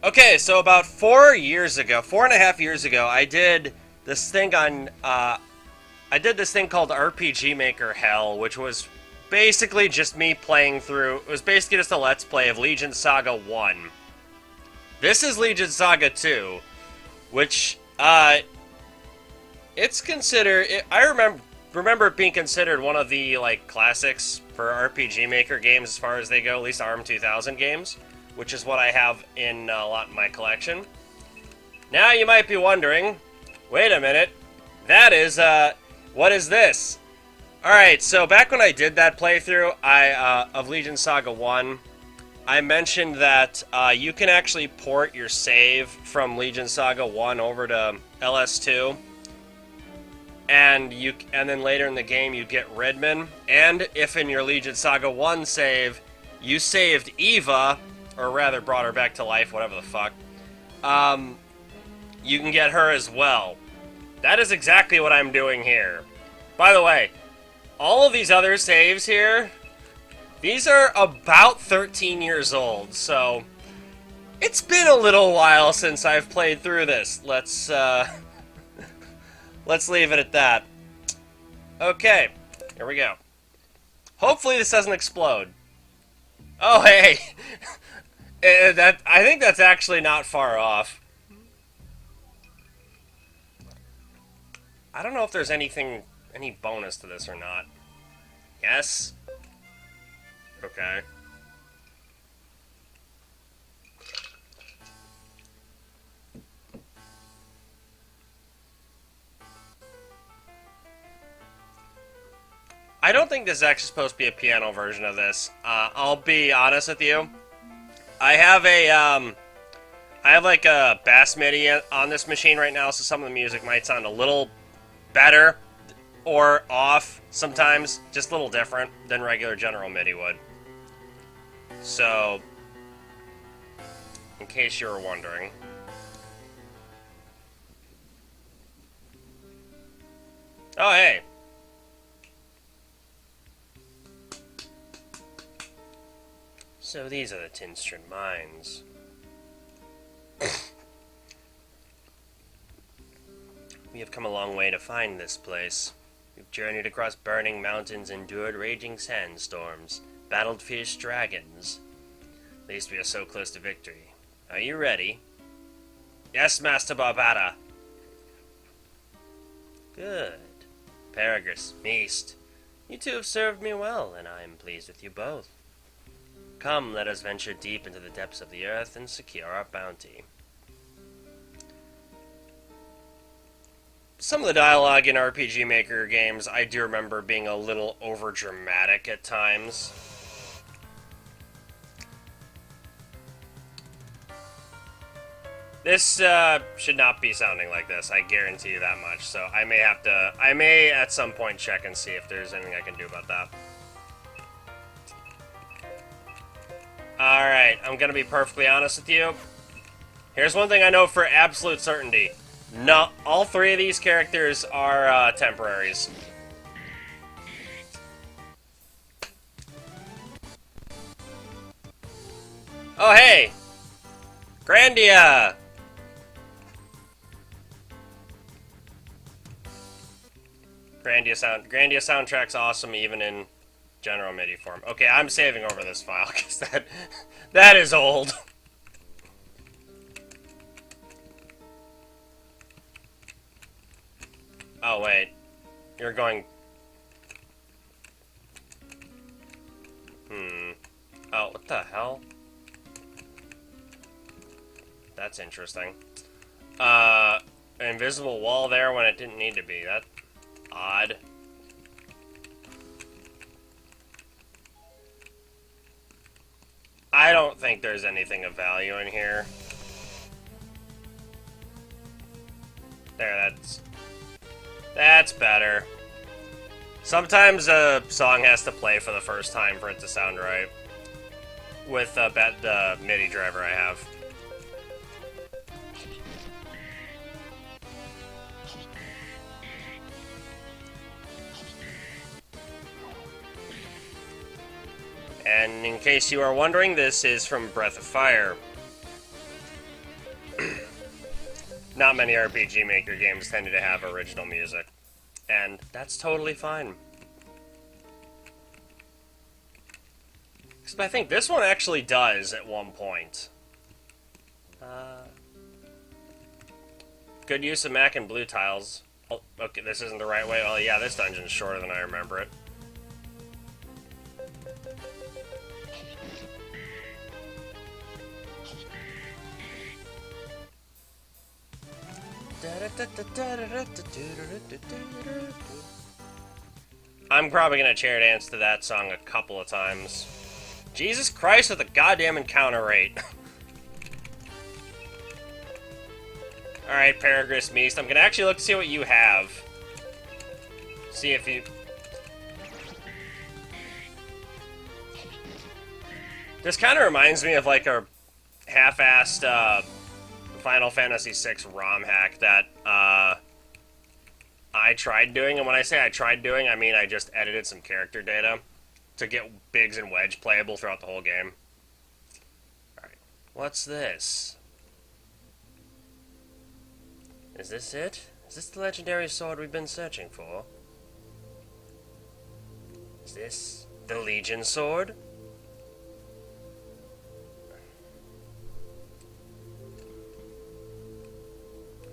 Okay, so about 4 years ago, 4.5 years ago, I did this thing on, I did this thing called RPG Maker Hell, which was basically just me playing through, it was basically just a Let's Play of Legion Saga 1. This is Legion Saga 2, which, it's considered, I remember it being considered one of the, like, classics for RPG Maker games as far as they go, at least ARM 2000 games, which is what I have in a lot in my collection. Now you might be wondering, wait a minute, that is, what is this? Alright, so back when I did that playthrough of Legion Saga 1, I mentioned that you can actually port your save from Legion Saga 1 over to LS2, and then later in the game you get Redman, and if in your Legion Saga 1 save you saved Eva, or rather brought her back to life, whatever the fuck, you can get her as well. That is exactly what I'm doing here. By the way, all of these other saves here, these are about 13 years old, so it's been a little while since I've played through this. Let's leave it at that. Okay, here we go. Hopefully this doesn't explode. Oh, hey! I think that's actually not far off. I don't know if there's any bonus to this or not. Yes? Okay. I don't think this is actually supposed to be a piano version of this. I'll be honest with you. I have like a bass MIDI on this machine right now, so some of the music might sound a little better or off sometimes, just a little different than regular general MIDI would. So, in case you were wondering. Oh, hey. So these are the Tinstrin Mines. We have come a long way to find this place. We've journeyed across burning mountains, endured raging sandstorms, battled fierce dragons. At least we are so close to victory. Are you ready? Yes, Master Barbata. Good. Paragus, Meest, you two have served me well, and I am pleased with you both. Come, let us venture deep into the depths of the earth and secure our bounty. Some of the dialogue in RPG Maker games I do remember being a little over-dramatic at times. This should not be sounding like this, I guarantee you that much, so I may at some point check and see if there's anything I can do about that. Alright, I'm gonna be perfectly honest with you. Here's one thing I know for absolute certainty. No, all three of these characters are temporaries. Oh, hey! Grandia! Grandia soundtrack's awesome even in general MIDI form. Okay, I'm saving over this file because that is old. Oh wait, you're going. Oh, what the hell? That's interesting. An invisible wall there when it didn't need to be. That's odd. I don't think there's anything of value in here. There, that's better. Sometimes a song has to play for the first time for it to sound right. With the MIDI driver I have. And in case you are wondering, this is from Breath of Fire. not many RPG Maker games tended to have original music. And that's totally fine. Except I think this one actually does at one point. Good use of Mac and blue tiles. Oh, okay, this isn't the right way. Oh yeah, this dungeon's shorter than I remember it. I'm probably gonna chair dance to that song a couple of times. Jesus Christ with the goddamn encounter rate. Alright, Peregris Meast. I'm gonna actually look to see what you have. See if you... This kind of reminds me of like a half-assed Final Fantasy VI ROM hack that I tried doing. And when I say I tried doing, I mean I just edited some character data to get Biggs and Wedge playable throughout the whole game. Alright, what's this? Is this it? Is this the legendary sword we've been searching for? Is this the Legion sword?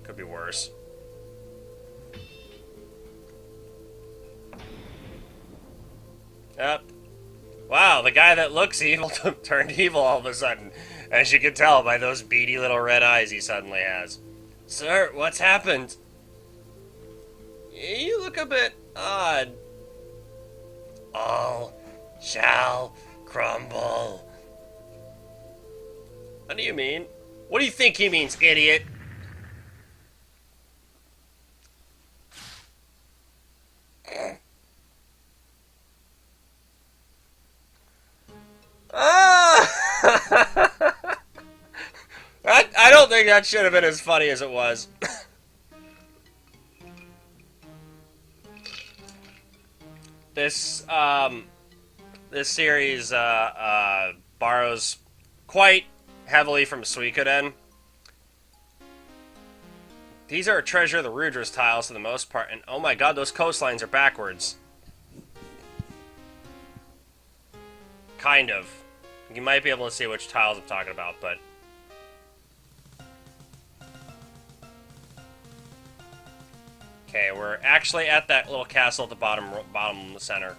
Could be worse. Yep. Wow, the guy that looks evil turned evil all of a sudden, as you can tell by those beady little red eyes he suddenly has. Sir, what's happened? You look a bit odd. All shall crumble. What do you mean? What do you think he means, idiot? I don't think that should have been as funny as it was. This series borrows quite heavily from Suikoden. These are Treasure of the Rudras tiles for the most part, and oh my god, those coastlines are backwards. Kind of. You might be able to see which tiles I'm talking about, but... Okay, we're actually at that little castle at the bottom center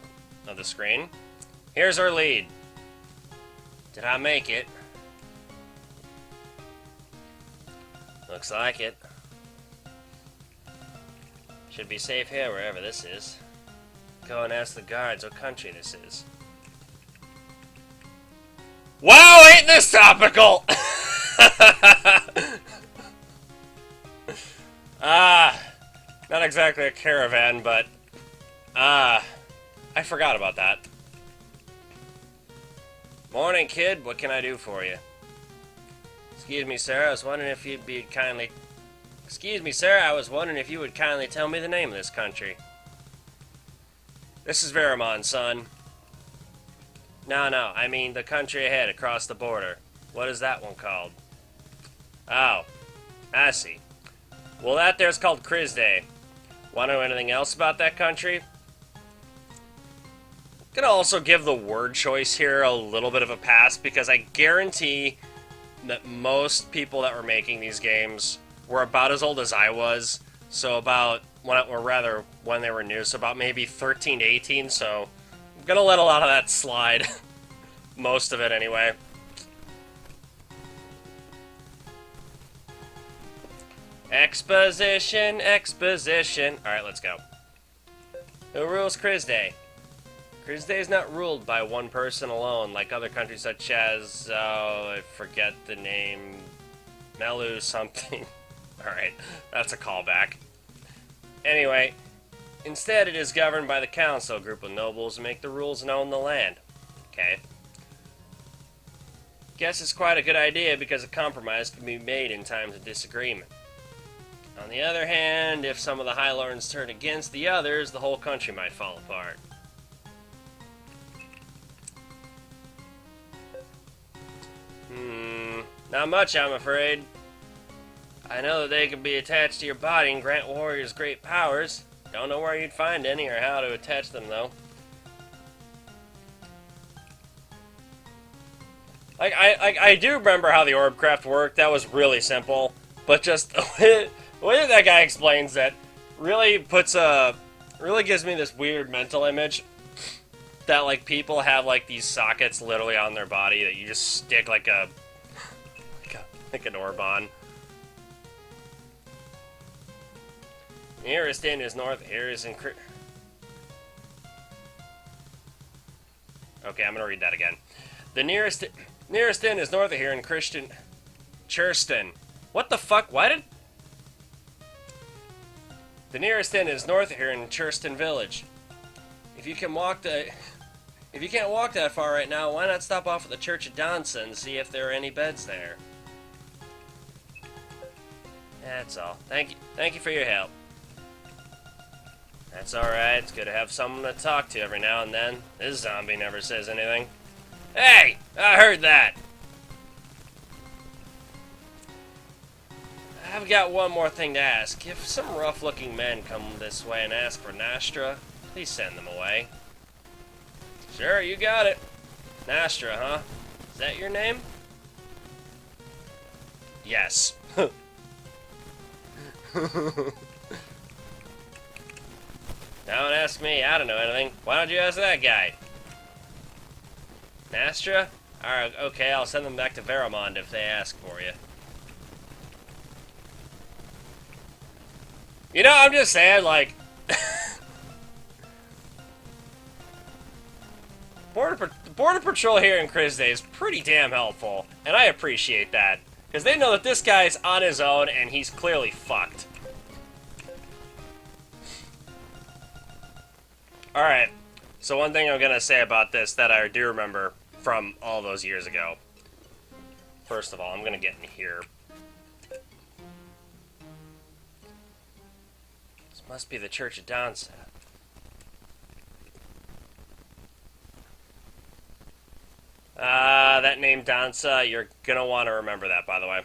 of the screen. Here's our lead. Did I make it? Looks like it. Should be safe here wherever this is. Go and ask the guards what country this is. Wow, ain't this topical! Not exactly a caravan, but I forgot about that. Morning, kid. What can I do for you? Excuse me, sir. I was wondering if you'd be kindly... Excuse me, sir. I was wondering if you would kindly tell me the name of this country. This is Veramon, son. No, I mean the country ahead, across the border. What is that one called? Oh, I see. Well, that there's called Crisday. Want to know anything else about that country? I'm gonna also give the word choice here a little bit of a pass, because I guarantee that most people that were making these games were about as old as I was. So about, when they were new, so about maybe 13 to 18, so I'm gonna let a lot of that slide. Most of it, anyway. Exposition, exposition. Alright, let's go. Who rules Crisday? Crisday is not ruled by one person alone, like other countries such as, oh, I forget the name, Melu something. Alright, that's a callback. Anyway, instead it is governed by the council, a group of nobles who make the rules and own the land. Okay. Guess it's quite a good idea because a compromise can be made in times of disagreement. On the other hand, if some of the High Lords turn against the others, the whole country might fall apart. Not much, I'm afraid. I know that they can be attached to your body and grant warriors great powers. Don't know where you'd find any or how to attach them, though. I do remember how the orb craft worked. That was really simple. But just the way that guy explains it really really gives me this weird mental image that, like, people have, like, these sockets literally on their body that you just stick like an orb on. Nearest inn is north. Here is in. Okay, I'm gonna read that again. The nearest inn is north of here in Kirsten. What the fuck? Why did? The nearest inn is north of here in Kirsten village. If you can't walk that far right now, why not stop off at the Church of Danza and see if there are any beds there? That's all. Thank you for your help. That's alright, it's good to have someone to talk to every now and then. This zombie never says anything. Hey! I heard that! I've got one more thing to ask. If some rough-looking men come this way and ask for Nastra, please send them away. Sure, you got it. Nastra, huh? Is that your name? Yes. Don't ask me, I don't know anything. Why don't you ask that guy? Nastra? Alright, okay, I'll send them back to Veramond if they ask for you. You know, I'm just saying, like... Border Patrol here in Crisday is pretty damn helpful, and I appreciate that. Because they know that this guy's on his own, and he's clearly fucked. Alright, so one thing I'm going to say about this that I do remember from all those years ago. First of all, I'm going to get in here. This must be the Church of Danza. That name Danza, you're going to want to remember that, by the way.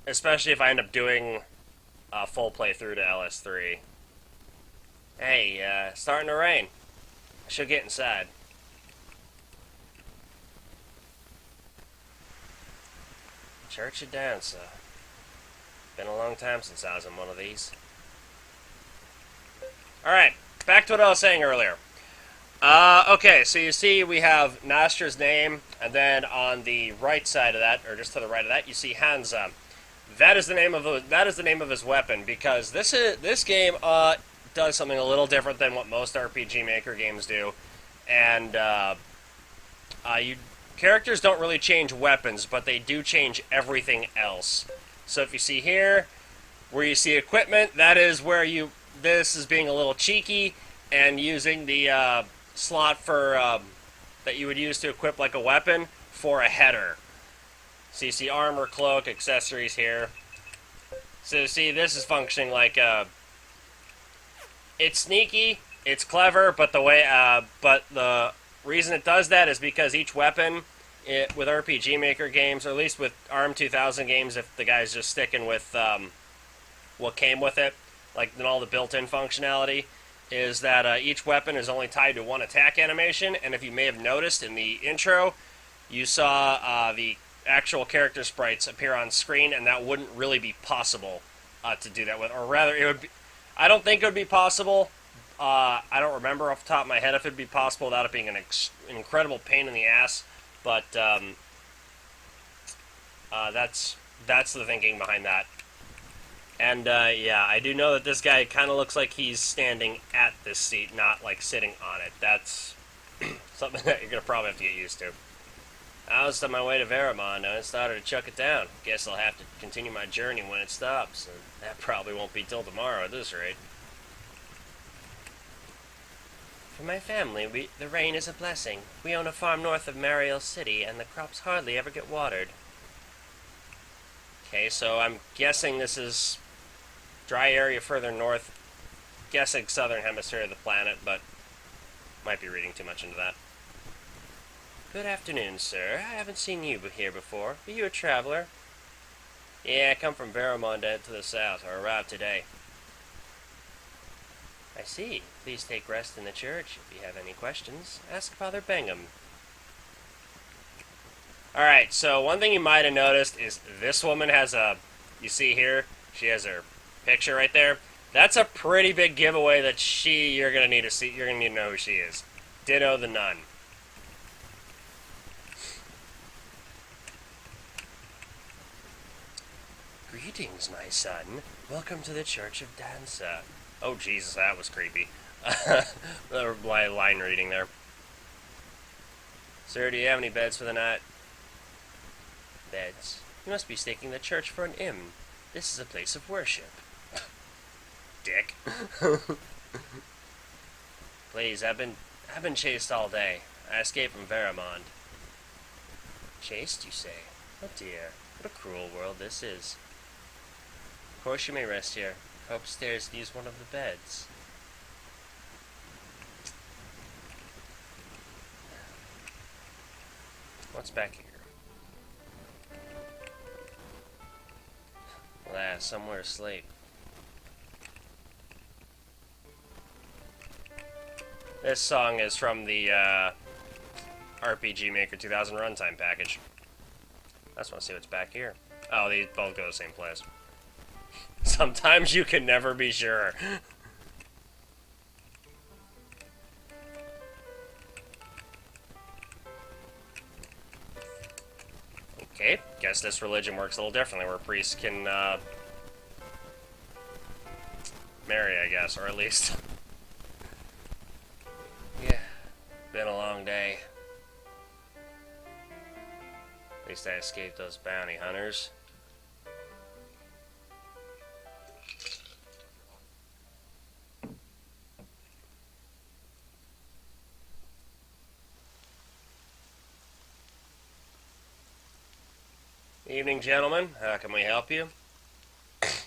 Especially if I end up doing a full playthrough to LS3. Hey, starting to rain. I should get inside. Church of Danza. Been a long time since I was in one of these. Alright, back to what I was saying earlier. Okay, so you see we have Nastra's name, and then on the right side of that, or just to the right of that, you see Hansa. That is the name of his weapon, because this game does something a little different than what most RPG Maker games do, and characters don't really change weapons, but they do change everything else. So if you see here, where you see equipment, that is where this is being a little cheeky and using the slot for that you would use to equip like a weapon for a header. So you see armor, cloak, accessories here. So you see this is functioning like it's sneaky, it's clever, but the reason it does that is because each weapon with RPG Maker games, or at least with ARM 2000 games, if the guy's just sticking with what came with it, like all the built-in functionality, is that each weapon is only tied to one attack animation, and if you may have noticed in the intro, you saw the actual character sprites appear on screen, and that wouldn't really be possible to do that with, or rather, it would be. I don't think it would be possible. I don't remember off the top of my head if it would be possible without it being an incredible pain in the ass, but that's the thinking behind that. And yeah, I do know that this guy kind of looks like he's standing at this seat, not like sitting on it. That's something that you're going to probably have to get used to. I was on my way to Veramond, and I started to chuck it down. Guess I'll have to continue my journey when it stops, and that probably won't be till tomorrow at this rate. For my family, the rain is a blessing. We own a farm north of Mariel City, and the crops hardly ever get watered. Okay, so I'm guessing this is dry area further north. Guessing southern hemisphere of the planet, but might be reading too much into that. Good afternoon, sir. I haven't seen you here before. Are you a traveler? Yeah, I come from Vermont to the south, or arrived today. I see. Please take rest in the church. If you have any questions, ask Father Bengham. Alright, so one thing you might have noticed is this woman has a... You see here? She has her picture right there. That's a pretty big giveaway that you're gonna need to see. You're gonna need to know who she is. Ditto the nun. Greetings, my son. Welcome to the Church of Danza. Oh, Jesus, that was creepy. Line reading there. Sir, do you have any beds for the night? Beds? You must be staking the church for an inn. This is a place of worship. Dick. Please, I've been chased all day. I escaped from Vermont. Chased, you say? Oh dear, what a cruel world this is. Of course you may rest here. Go upstairs and use one of the beds. What's back here? Well, somewhere asleep. This song is from the RPG Maker 2000 runtime package. I just want to see what's back here. Oh, these both go to the same place. Sometimes you can never be sure. Okay, guess this religion works a little differently, where priests can marry, I guess, or at least... Yeah, been a long day. At least I escaped those bounty hunters. Evening, gentlemen. How can we help you? Has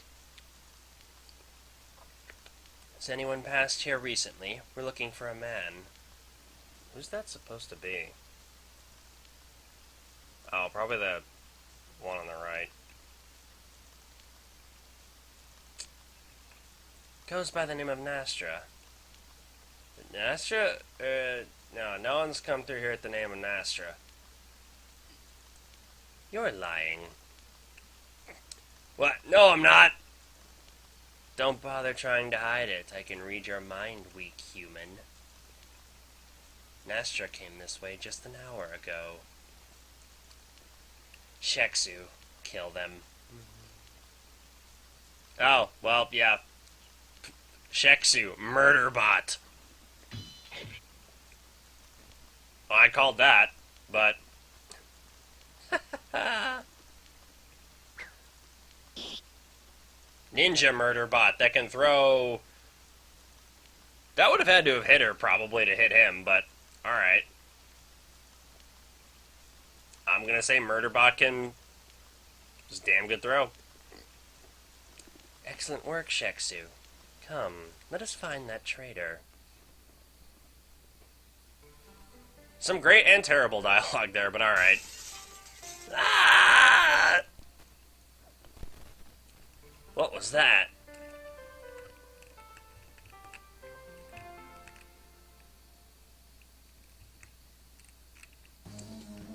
anyone passed here recently? We're looking for a man. Who's that supposed to be? Oh, probably the one on the right. Goes by the name of Nastra. Nastra? No one's come through here at the name of Nastra. You're lying. What? No, I'm not! Don't bother trying to hide it. I can read your mind, weak human. Nastra came this way just an hour ago. Sheksu. Kill them. Oh, well, yeah. Sheksu. Murderbot. Well, I called that, but... Ninja murder bot that can throw... That would have had to have hit her, probably, to hit him, but... Alright. I'm gonna say murder bot can... Just damn good throw. Excellent work, Sheksu. Come, let us find that traitor. Some great and terrible dialogue there, but alright. Ah! What was that?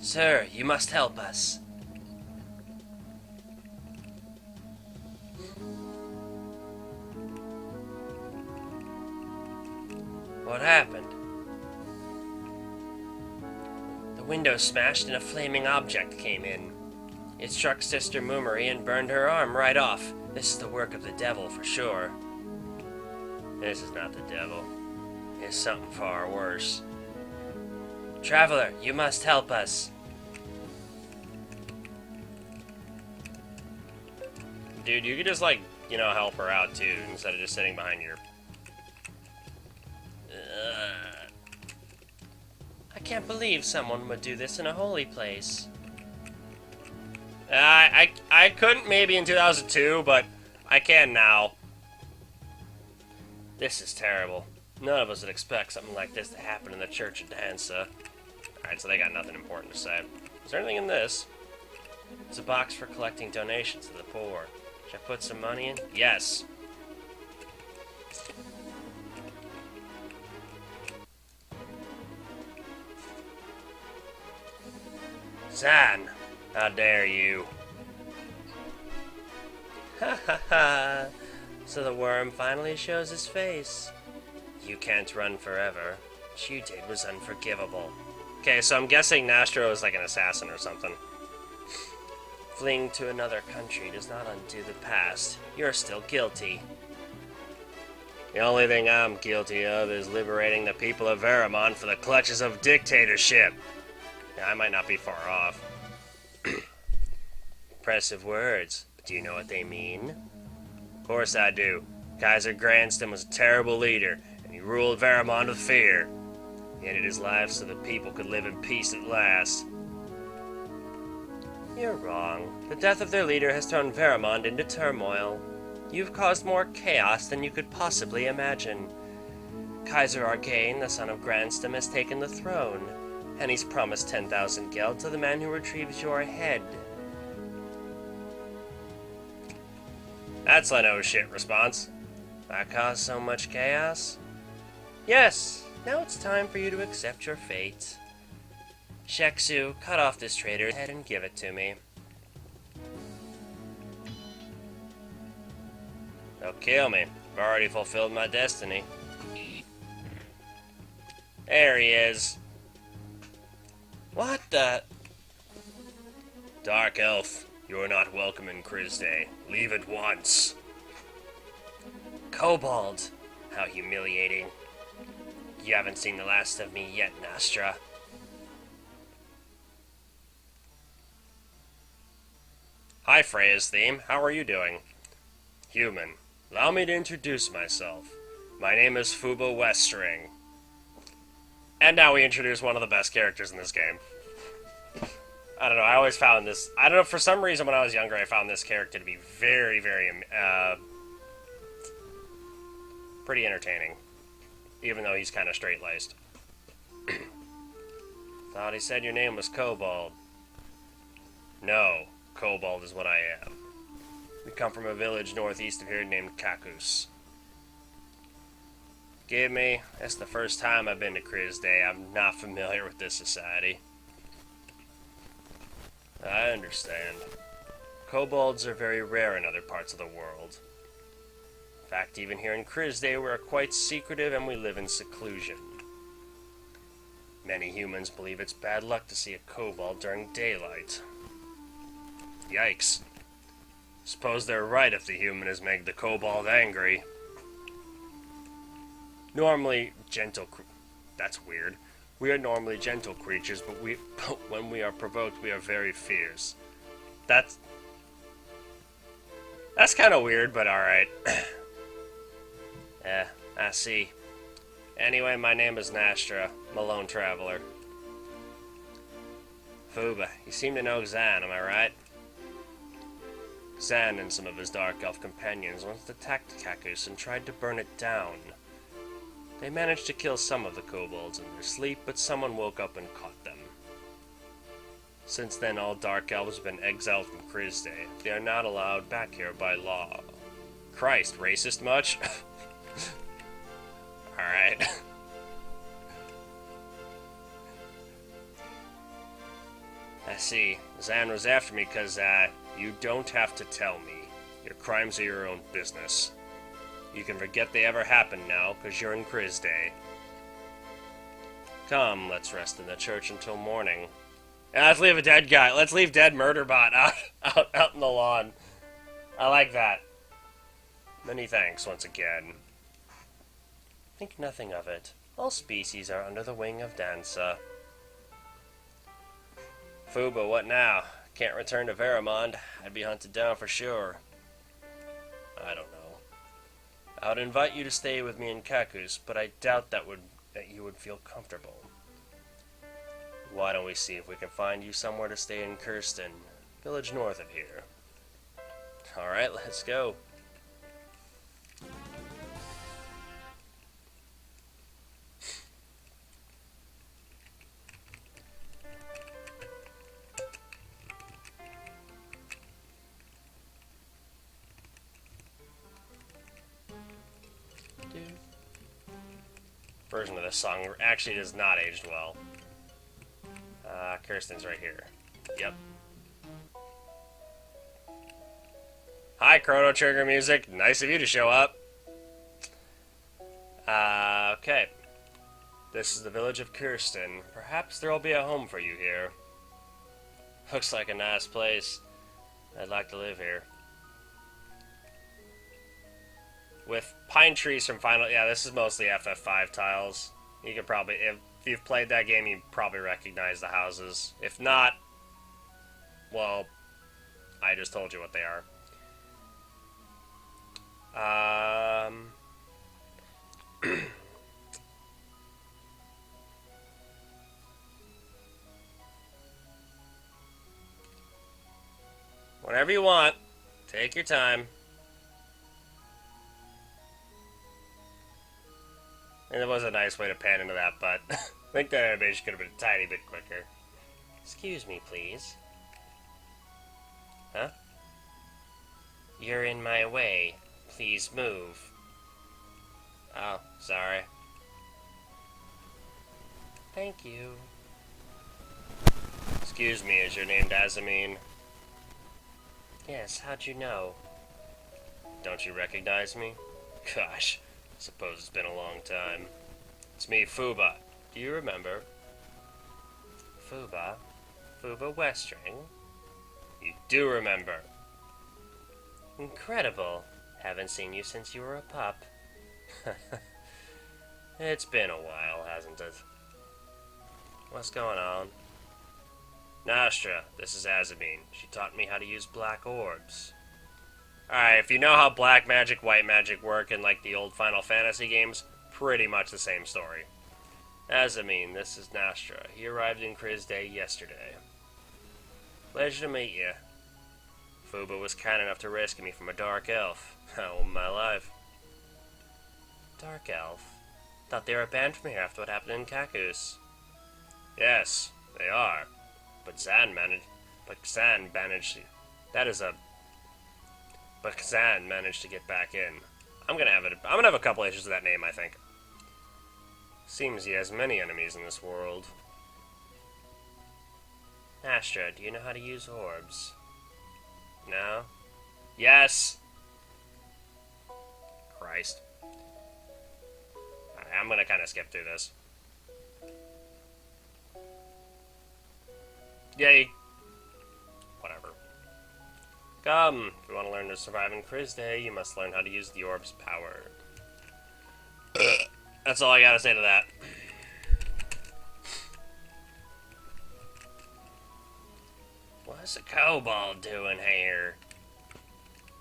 Sir, you must help us. What happened? The window smashed and a flaming object came in. It struck Sister Mummery and burned her arm right off. This is the work of the devil for sure. This is not the devil. It's something far worse. Traveler, you must help us. Dude, you could just, like, you know, help her out, too, instead of just sitting behind your... I can't believe someone would do this in a holy place. I couldn't maybe in 2002, but I can now. This is terrible. None of us would expect something like this to happen in the Church of Danza. Alright, so they got nothing important to say. Is there anything in this? It's a box for collecting donations to the poor. Should I put some money in? Yes. Zan! How dare you? Ha ha ha! So the worm finally shows his face. You can't run forever. What you did was unforgivable. Okay, so I'm guessing Nastro is like an assassin or something. Fleeing to another country does not undo the past. You're still guilty. The only thing I'm guilty of is liberating the people of Veramon from the clutches of dictatorship. Yeah, I might not be far off. Impressive words, but do you know what they mean? Of course I do. Kaiser Granston was a terrible leader, and he ruled Veramon with fear. He ended his life so the people could live in peace at last. You're wrong. The death of their leader has thrown Veramon into turmoil. You've caused more chaos than you could possibly imagine. Kaiser Arcane, the son of Granston, has taken the throne, and he's promised 10,000 geld to the man who retrieves your head. That's a no shit response. That caused so much chaos? Yes, now it's time for you to accept your fate. Sheksu, cut off this traitor's head and give it to me. They'll kill me. I've already fulfilled my destiny. There he is. What the? Dark Elf, you're not welcome in Crisday. Leave at once. Kobold, how humiliating. You haven't seen the last of me yet, Nastra. Hi, Freya's theme. How are you doing? Human, allow me to introduce myself. My name is Fuba Westring. And now we introduce one of the best characters in this game. I don't know, I always found this... I don't know, for some reason when I was younger, I found this character to be very, very... pretty entertaining. Even though he's kind of straight-laced. Thought he said your name was Kobold. No, Kobold is what I am. We come from a village northeast of here named Kakus. Give me, that's the first time I've been to Crisday. I'm not familiar with this society. I understand. Kobolds are very rare in other parts of the world. In fact, even here in Crisday, we're quite secretive and we live in seclusion. Many humans believe it's bad luck to see a kobold during daylight. Yikes. Suppose they're right if the human has made the kobold angry. Normally, that's weird. We are normally gentle creatures, but when we are provoked, we are very fierce. That's kind of weird, but alright. I see. Anyway, my name is Nastra, I'm a lone traveler. Fuba, you seem to know Zan, am I right? Zan and some of his Dark Elf companions once attacked Kakus and tried to burn it down. They managed to kill some of the kobolds in their sleep, but someone woke up and caught them. Since then, all Dark Elves have been exiled from Crisday. They are not allowed back here by law. Christ, racist much? Alright. I see. Zan was after me because, you don't have to tell me. Your crimes are your own business. You can forget they ever happened now, because you're in Crisday. Come, let's rest in the church until morning. Yeah, let's leave a dead guy. Let's leave dead Murderbot out in the lawn. I like that. Many thanks once again. Think nothing of it. All species are under the wing of Danza. Fuba, what now? Can't return to Veramond. I'd be hunted down for sure. I don't know. I would invite you to stay with me in Kakus, but I doubt that you would feel comfortable. Why don't we see if we can find you somewhere to stay in Kirsten, village north of here. Alright, let's go. version of this song actually does not age well. Kirsten's right here. Yep. Hi, Chrono Trigger Music. Nice of you to show up. Okay. This is the village of Kirsten. Perhaps there'll be a home for you here. Looks like a nice place. I'd like to live here. With pine trees from Final... Yeah, this is mostly FF5 tiles. You could probably... If you've played that game, you probably recognize the houses. If not, well, I just told you what they are. Whenever you want, take your time. And it was a nice way to pan into that, but I think that animation could have been a tiny bit quicker. Excuse me, please. Huh? You're in my way. Please move. Oh, sorry. Thank you. Excuse me, is your name Dazamine? Yes, how'd you know? Don't you recognize me? Gosh, I suppose it's been a long time. It's me, Fuba. Do you remember? Fuba? Fuba Westring? You do remember. Incredible. Haven't seen you since you were a pup. It's been a while, hasn't it? What's going on? Nastra, this is Azabine. She taught me how to use black orbs. Alright, if you know how black magic, white magic work in like the old Final Fantasy games, pretty much the same story. Azabine, this is Nastra. He arrived in Crisday yesterday. Pleasure to meet you. Fuba was kind enough to rescue me from a dark elf. All my life. Dark elf? Thought they were banned from here after what happened in Kakus. Yes, they are. But Xan managed to get back in. I'm gonna have a couple issues with that name, I think. Seems he has many enemies in this world. Astra, do you know how to use orbs? No? Yes! Christ. Alright, I'm gonna kinda skip through this. Yay. Whatever. Come, if you want to learn to survive in Crisday, you must learn how to use the orb's power. That's all I gotta say to that. What's a kobold doing here?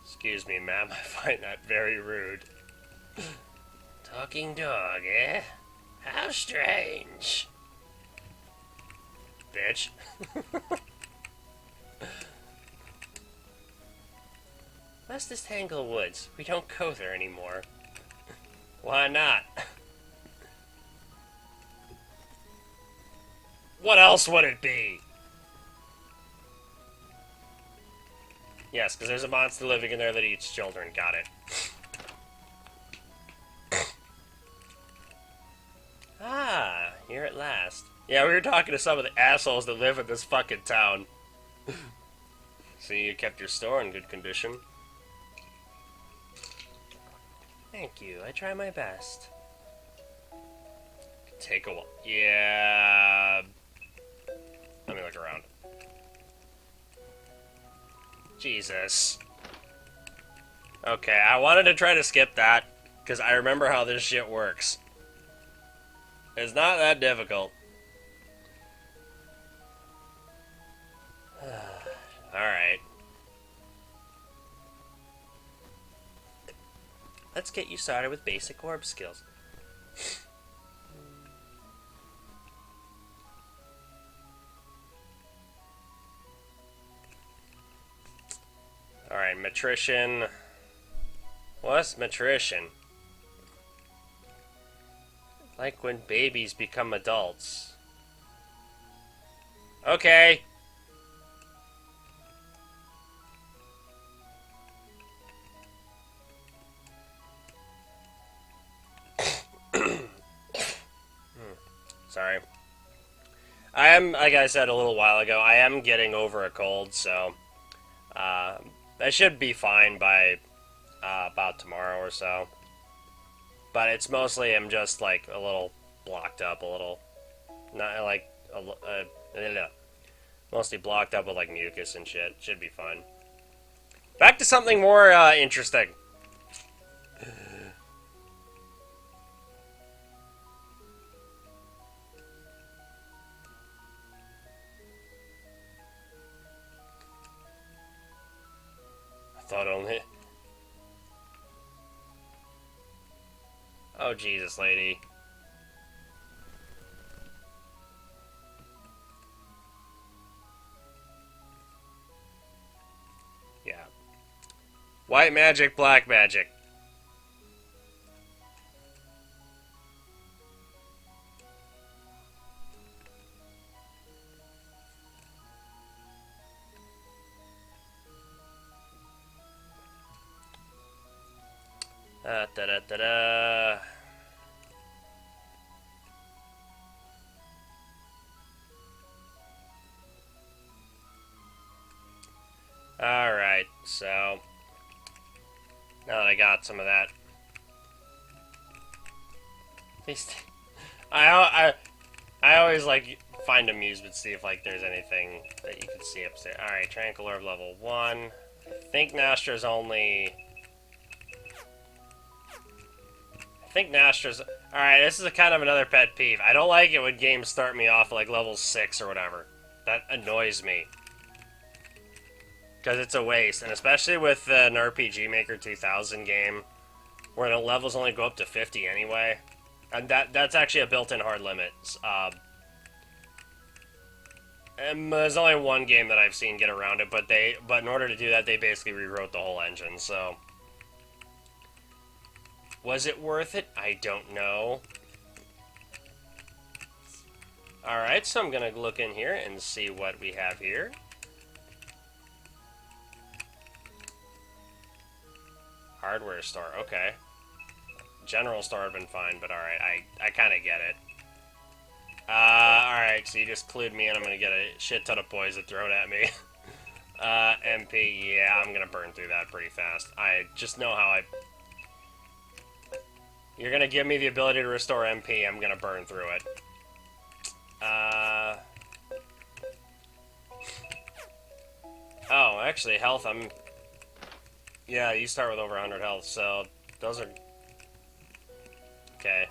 Excuse me, ma'am, I find that very rude. Talking dog, eh? How strange. Bitch. What's this Tangle Woods? We don't go there anymore. Why not? What else would it be? Yes, because there's a monster living in there that eats children. Got it. Ah, here at last. Yeah, we were talking to some of the assholes that live in this fucking town. See, you kept your store in good condition. Thank you, I try my best. Take a while. Yeah. Let me look around. Jesus. Okay, I wanted to try to skip that, because I remember how this shit works. It's not that difficult. Alright. Let's get you started with basic orb skills. Alright, matrician. What's matrician? Like when babies become adults. Okay. I am, like I said a little while ago, I am getting over a cold, so I should be fine by about tomorrow or so. But it's mostly I'm just like a little blocked up, a little, not like mostly blocked up with like mucus and shit. Should be fine. Back to something more interesting. I thought only. Oh Jesus, lady. Yeah. White magic, black magic. Da da da da. Alright, so now that I got some of that. I always like find amusement, see if like there's anything that you can see upstairs. Alright, Tranquil Orb level 1. I think Nastra's only... Alright, this is a kind of another pet peeve. I don't like it when games start me off like level 6 or whatever. That annoys me. Because it's a waste, and especially with an RPG Maker 2000 game, where the levels only go up to 50 anyway. And that's actually a built-in hard limit. And there's only one game that I've seen get around it, but in order to do that, they basically rewrote the whole engine, so... Was it worth it? I don't know. Alright, so I'm gonna look in here and see what we have here. Hardware store, okay. General store would have been fine, but alright, I kind of get it. Alright, so you just clued me in, I'm gonna get a shit ton of poison thrown at me. MP, yeah, I'm gonna burn through that pretty fast. I just know how You're gonna give me the ability to restore MP, I'm gonna burn through it. Oh, actually, health, Yeah, you start with over 100 health, so those are... Okay.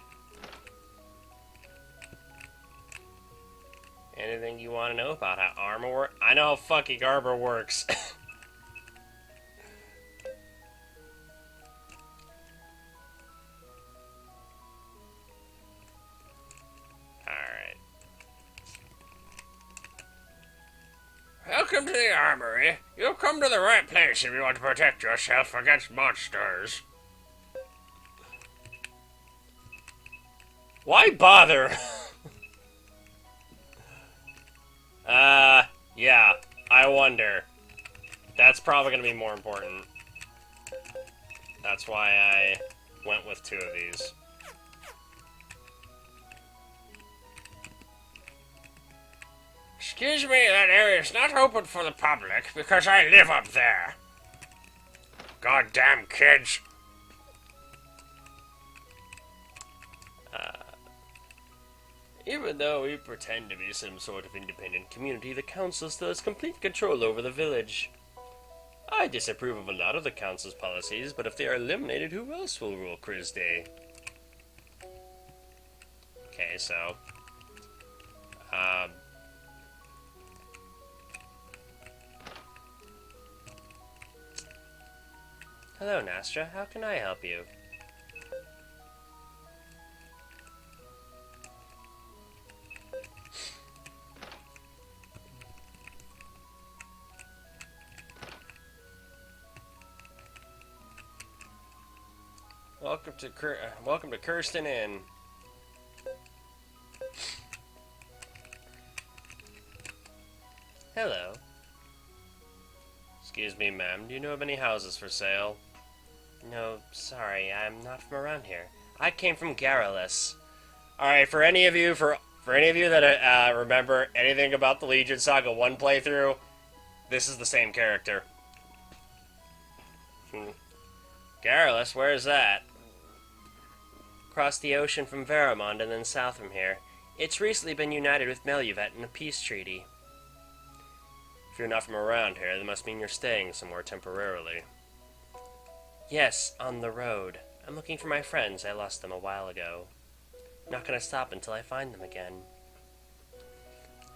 Anything you want to know about how armor works? I know how fucking armor works. Alright. Welcome to the armory. You've come to the right place if you want to protect yourself against monsters. Why bother? Yeah, I wonder. That's probably going to be more important. That's why I went with 2 of these. Excuse me, that area is not open for the public because I live up there. Goddamn kids. Even though we pretend to be some sort of independent community, the council still has complete control over the village. I disapprove of a lot of the council's policies, but if they are eliminated, who else will rule Criz Day? Okay, so... Hello, Nastra. How can I help you? Welcome to Kirsten Inn. Hello. Excuse me, ma'am. Do you know of any houses for sale? No, sorry. I'm not from around here. I came from Garrulus. Alright, for any of you, for For any of you that remember anything about the Legion Saga 1 playthrough, this is the same character. Garrulous, where is that? Across the ocean from Veramond and then south from here. It's recently been united with Meluvet in a peace treaty. If you're not from around here, that must mean you're staying somewhere temporarily. Yes, on the road. I'm looking for my friends. I lost them a while ago. Not gonna stop until I find them again.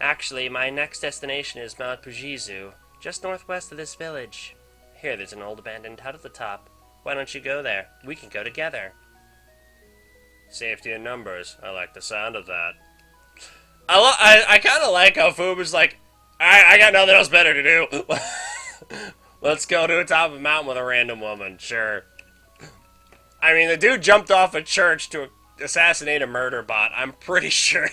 Actually, my next destination is Mount Pujizu, just northwest of this village. Here, there's an old abandoned hut at the top. Why don't you go there? We can go together. Safety in numbers. I like the sound of that. I kind of like how Fuba's like, I got nothing else better to do. Let's go to the top of a mountain with a random woman. Sure. I mean, the dude jumped off a church to assassinate a murder bot. I'm pretty sure.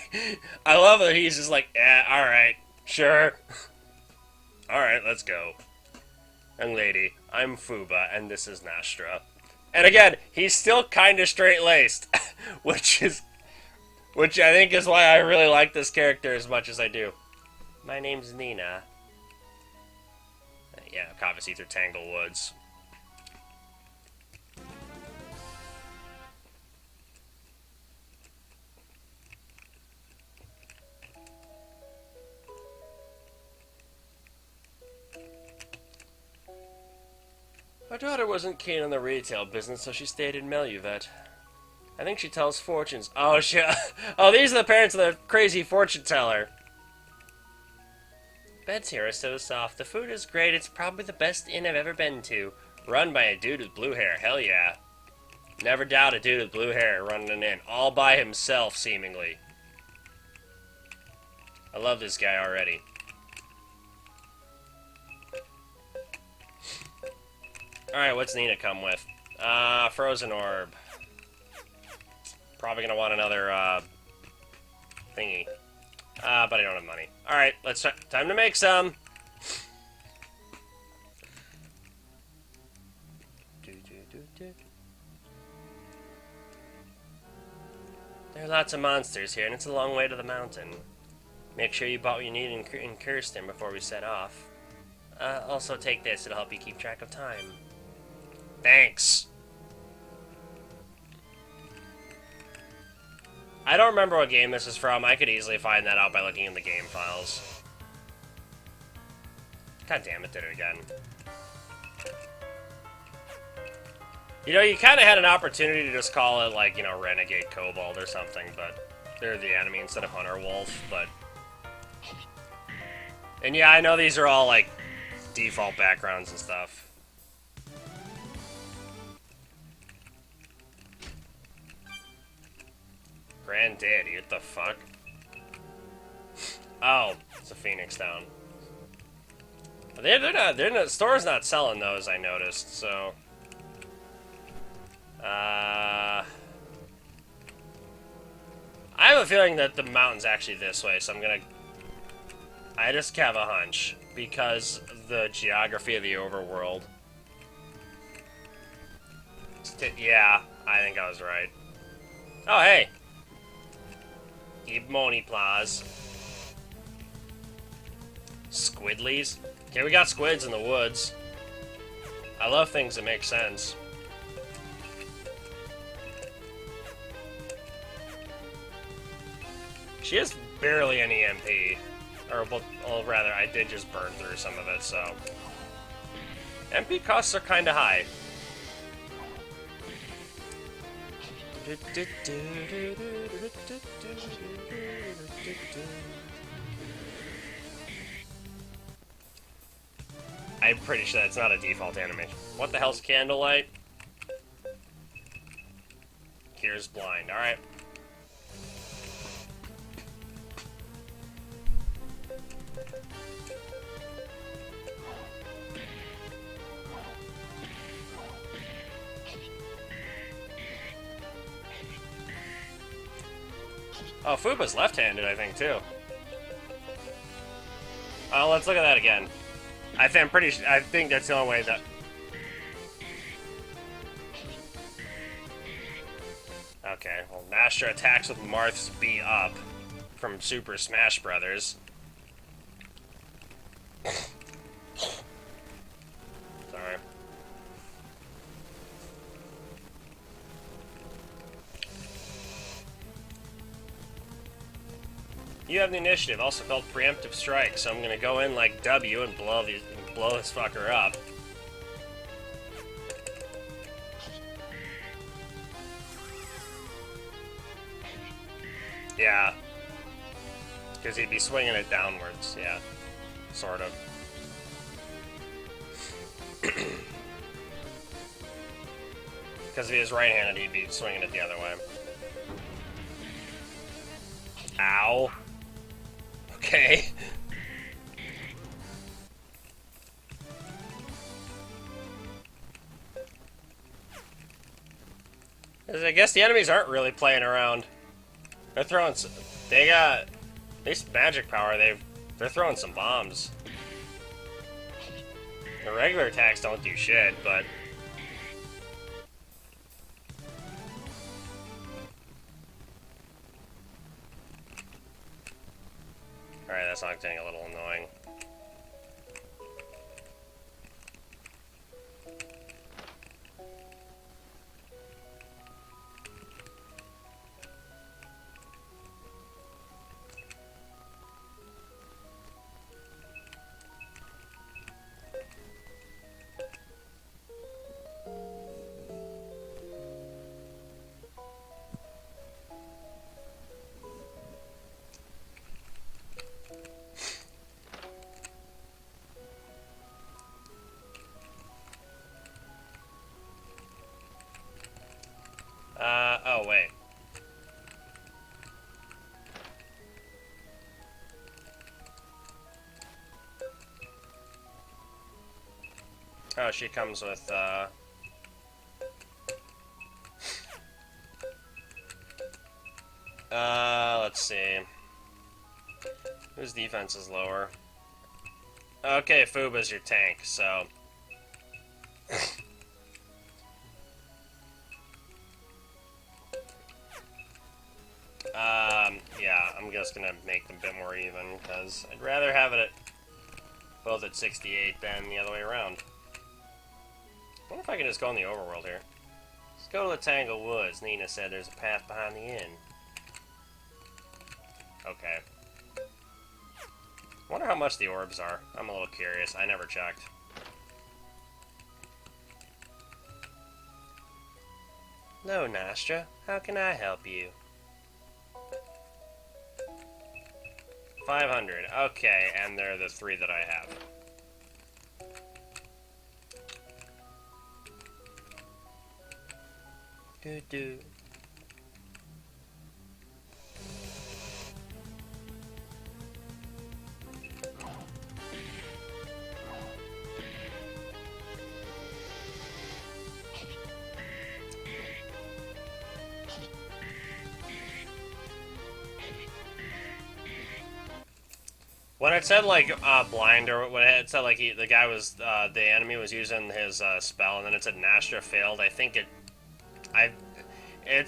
I love that he's just like, yeah, alright, sure. Alright, let's go. Young lady, I'm Fuba, and this is Nastra. And again, he's still kind of straight-laced, which I think is why I really like this character as much as I do. My name's Nina. Yeah, obviously through Tangle Woods. My daughter wasn't keen on the retail business, so she stayed in Meluvet. I think she tells fortunes. Oh, oh, these are the parents of the crazy fortune teller. Beds here are so soft. The food is great. It's probably the best inn I've ever been to. Run by a dude with blue hair. Hell yeah. Never doubt a dude with blue hair running an inn. All by himself, seemingly. I love this guy already. Alright, what's Nina come with? Frozen Orb. Probably gonna want another, thingy. But I don't have money. Alright, time to make some! There are lots of monsters here, and it's a long way to the mountain. Make sure you bought what you need in Kirsten before we set off. Also take this, it'll help you keep track of time. Thanks! I don't remember what game this is from. I could easily find that out by looking in the game files. God damn it, did it again. You know, you kind of had an opportunity to just call it, like, you know, Renegade Kobold or something, but they're the enemy instead of Hunter Wolf, but... And yeah, I know these are all, like, default backgrounds and stuff. Granddaddy, what the fuck? Oh, it's a Phoenix down. They're not, the store's not selling those, I noticed, so... I have a feeling that the mountain's actually this way, so I'm gonna... I just have a hunch, because of the geography of the overworld. Yeah, I think I was right. Oh, hey! Ibmoni Plaz. Squidlies? Okay, we got squids in the woods. I love things that make sense. She has barely any MP. Or, well, rather, I did just burn through some of it, so... MP costs are kinda high. I'm pretty sure that's not a default animation. What the hell's Candlelight? Here's Blind, alright. Oh, Fuba's left-handed, I think, too. Oh, let's look at that again. I think that's the only way that... Okay, well, Nastra attacks with Marth's B up. from Super Smash Brothers. Sorry. You have the initiative, also called preemptive strike, so I'm gonna go in like W and blow this fucker up. Yeah. Because he'd be swinging it downwards, yeah. Sort of. Because if he was right-handed, he'd be swinging it the other way. Ow. Okay. I guess the enemies aren't really playing around. They're throwing some, they got, at least magic power, they're throwing some bombs. The regular attacks don't do shit, but... Alright, that's not getting a little annoying. Oh, wait. Oh, she comes with, let's see. Whose defense is lower? Okay, Fuba's your tank, so... yeah, I'm just gonna make them a bit more even, because I'd rather have it at both at 68 than the other way around. I wonder if I can just go in the overworld here. Let's go to the Tangle Woods. Nina said there's a path behind the inn. Okay. I wonder how much the orbs are. I'm a little curious. I never checked. No, Nastra. How can I help you? 500. Okay, and they're the 3 that I have. Do. When it said like blind, or when it said like the guy was the enemy was using his spell, and then it said Nastra failed, I think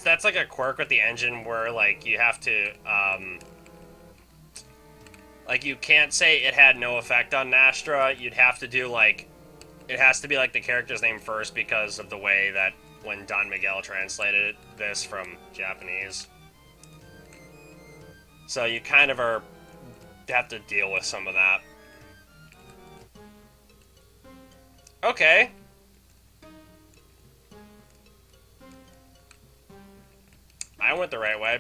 that's like a quirk with the engine where like you have to like you can't say it had no effect on Nastra. You'd have to do like it has to be like the character's name first because of the way that when Don Miguel translated this from Japanese. So you kind of have to deal with some of that. Okay. I went the right way.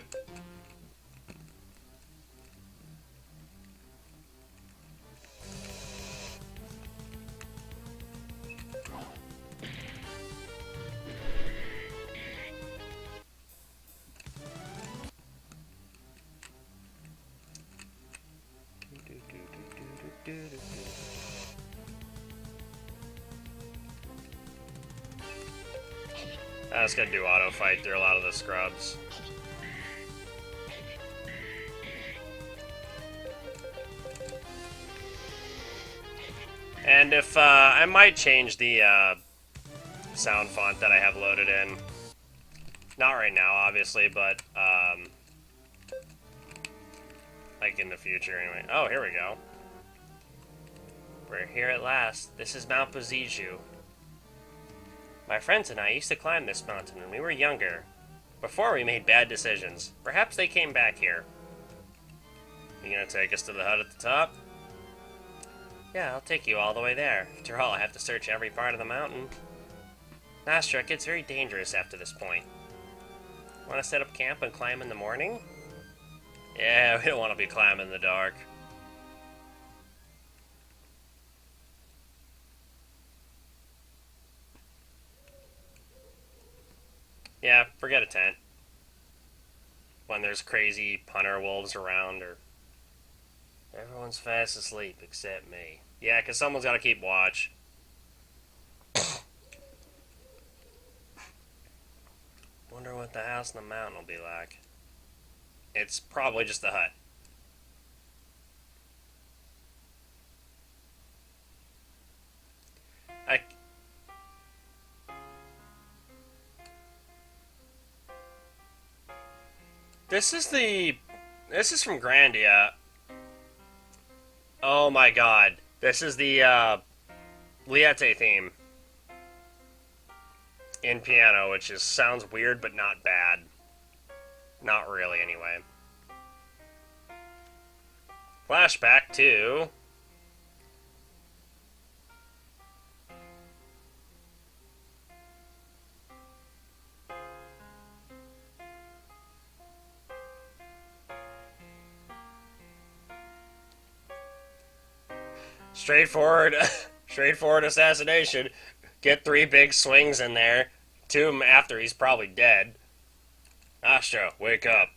I was gonna do auto fight through a lot of the scrubs. And if I might change the sound font that I have loaded in. Not right now, obviously, but Like, in the future, anyway. Oh, here we go. We're here at last. This is Mount Poziju. My friends and I used to climb this mountain when we were younger, before we made bad decisions. Perhaps they came back here. You gonna take us to the hut at the top? Yeah, I'll take you all the way there. After all, I have to search every part of the mountain. Nastra, it gets very dangerous after this point. Want to set up camp and climb in the morning? Yeah, we don't want to be climbing in the dark. Yeah, forget a tent. When there's crazy punter wolves around, or... Everyone's fast asleep except me. Yeah, because someone's got to keep watch. Wonder what the house in the mountain will be like. It's probably just a hut. This is from Grandia. Oh my god. This is the, Liete theme. In piano, which sounds weird, but not bad. Not really, anyway. Flashback to... straightforward assassination. Get 3 big swings in there. 2 after he's probably dead. Astra, wake up.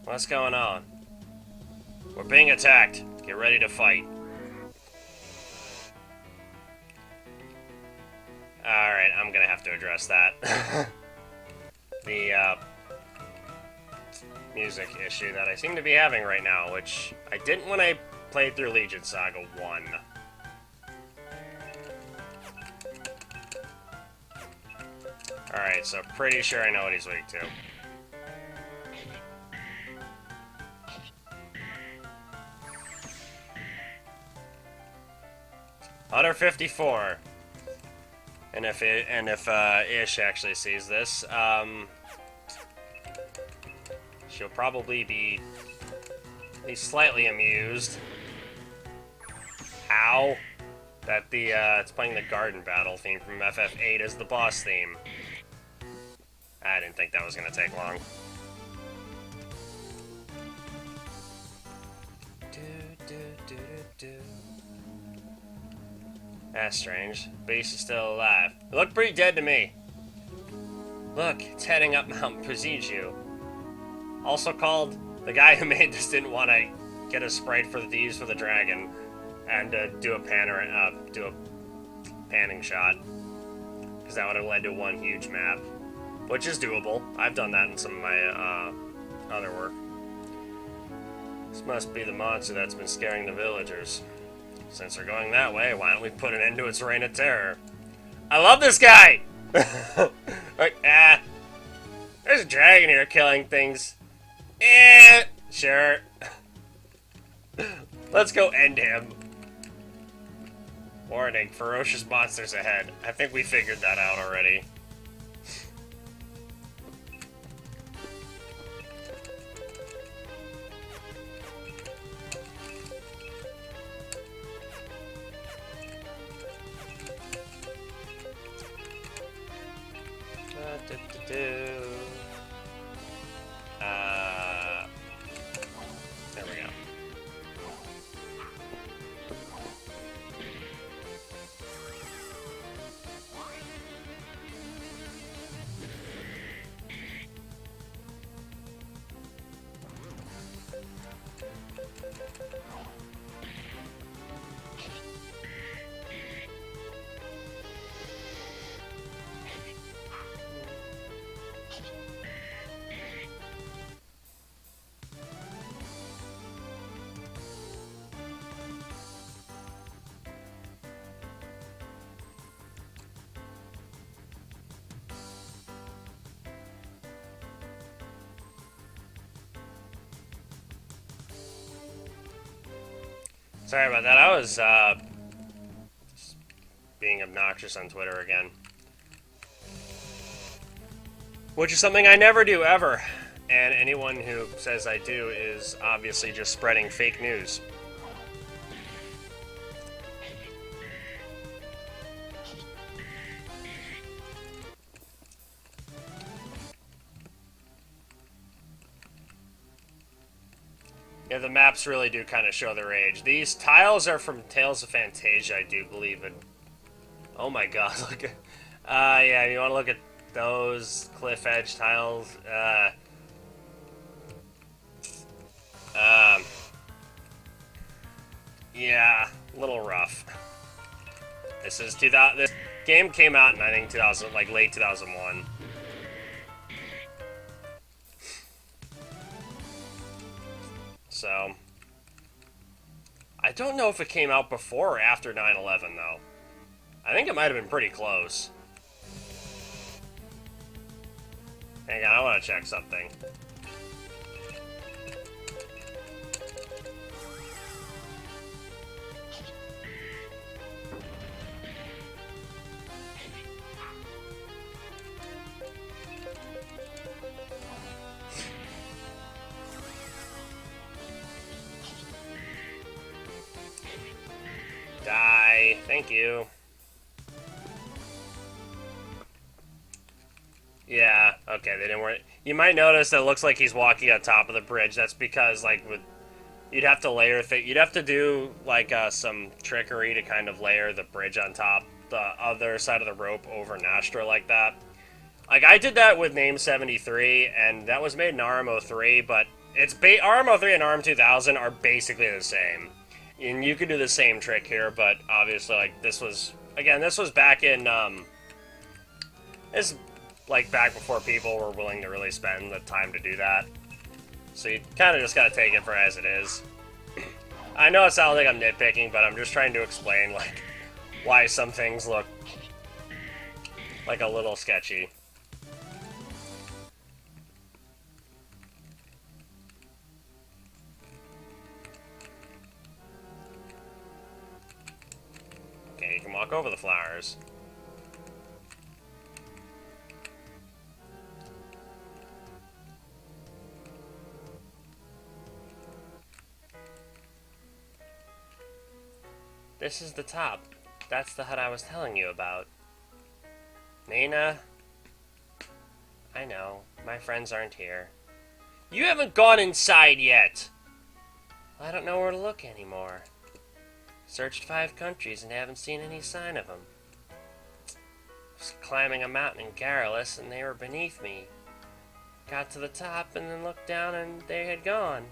What's going on? We're being attacked. Get ready to fight. Alright, I'm gonna have to address that. The, music issue that I seem to be having right now, which I didn't when I played through Legion Saga 1. Alright, so pretty sure I know what he's weak to. Hunter 54. And if Ish actually sees this, she'll probably be at least slightly amused. How? That it's playing the Garden Battle theme from FF8 as the boss theme. I didn't think that was gonna take long. That's strange. Beast is still alive. It looked pretty dead to me. Look, it's heading up Mount Poziju. Also called, the guy who made this didn't want to get a sprite for the use for the dragon and do a panning shot, because that would have led to one huge map, which is doable. I've done that in some of my other work. This must be the monster that's been scaring the villagers. Since they're going that way, why don't we put an end to its reign of terror? I love this guy! Like, there's a dragon here killing things. Sure. Let's go end him. Warning, ferocious monsters ahead. I think we figured that out already. There we go. Sorry about that. I was being obnoxious on Twitter again. Which is something I never do, ever. And anyone who says I do is obviously just spreading fake news. Yeah, the maps really do kind of show their age. These tiles are from Tales of Fantasia, I do believe. And oh my god, look at... yeah, you want to look at those cliff edge tiles? Yeah, a little rough. This is 2000. This game came out in, I think, 2000, like late 2001. So, I don't know if it came out before or after 9/11, though. I think it might have been pretty close. Hang on, I want to check something. Die. Thank you. Yeah, okay, they didn't work. You might notice that it looks like he's walking on top of the bridge. That's because, like, you'd have to layer you'd have to do, like, some trickery to kind of layer the bridge on top, the other side of the rope over Nastra like that. Like, I did that with Name 73, and that was made in RMO3, but RMO3 and RM2000 are basically the same. And you could do the same trick here, but obviously, like, this was back in, like, back before people were willing to really spend the time to do that. So you kind of just gotta take it for as it is. I know it sounds like I'm nitpicking, but I'm just trying to explain, like, why some things look like a little sketchy. Okay, you can walk over the flowers. This is the top. That's the hut I was telling you about. Nana? I know. My friends aren't here. You haven't gone inside yet! I don't know where to look anymore. Searched 5 countries and haven't seen any sign of them. Was climbing a mountain in Garrulus and they were beneath me. Got to the top and then looked down and they had gone.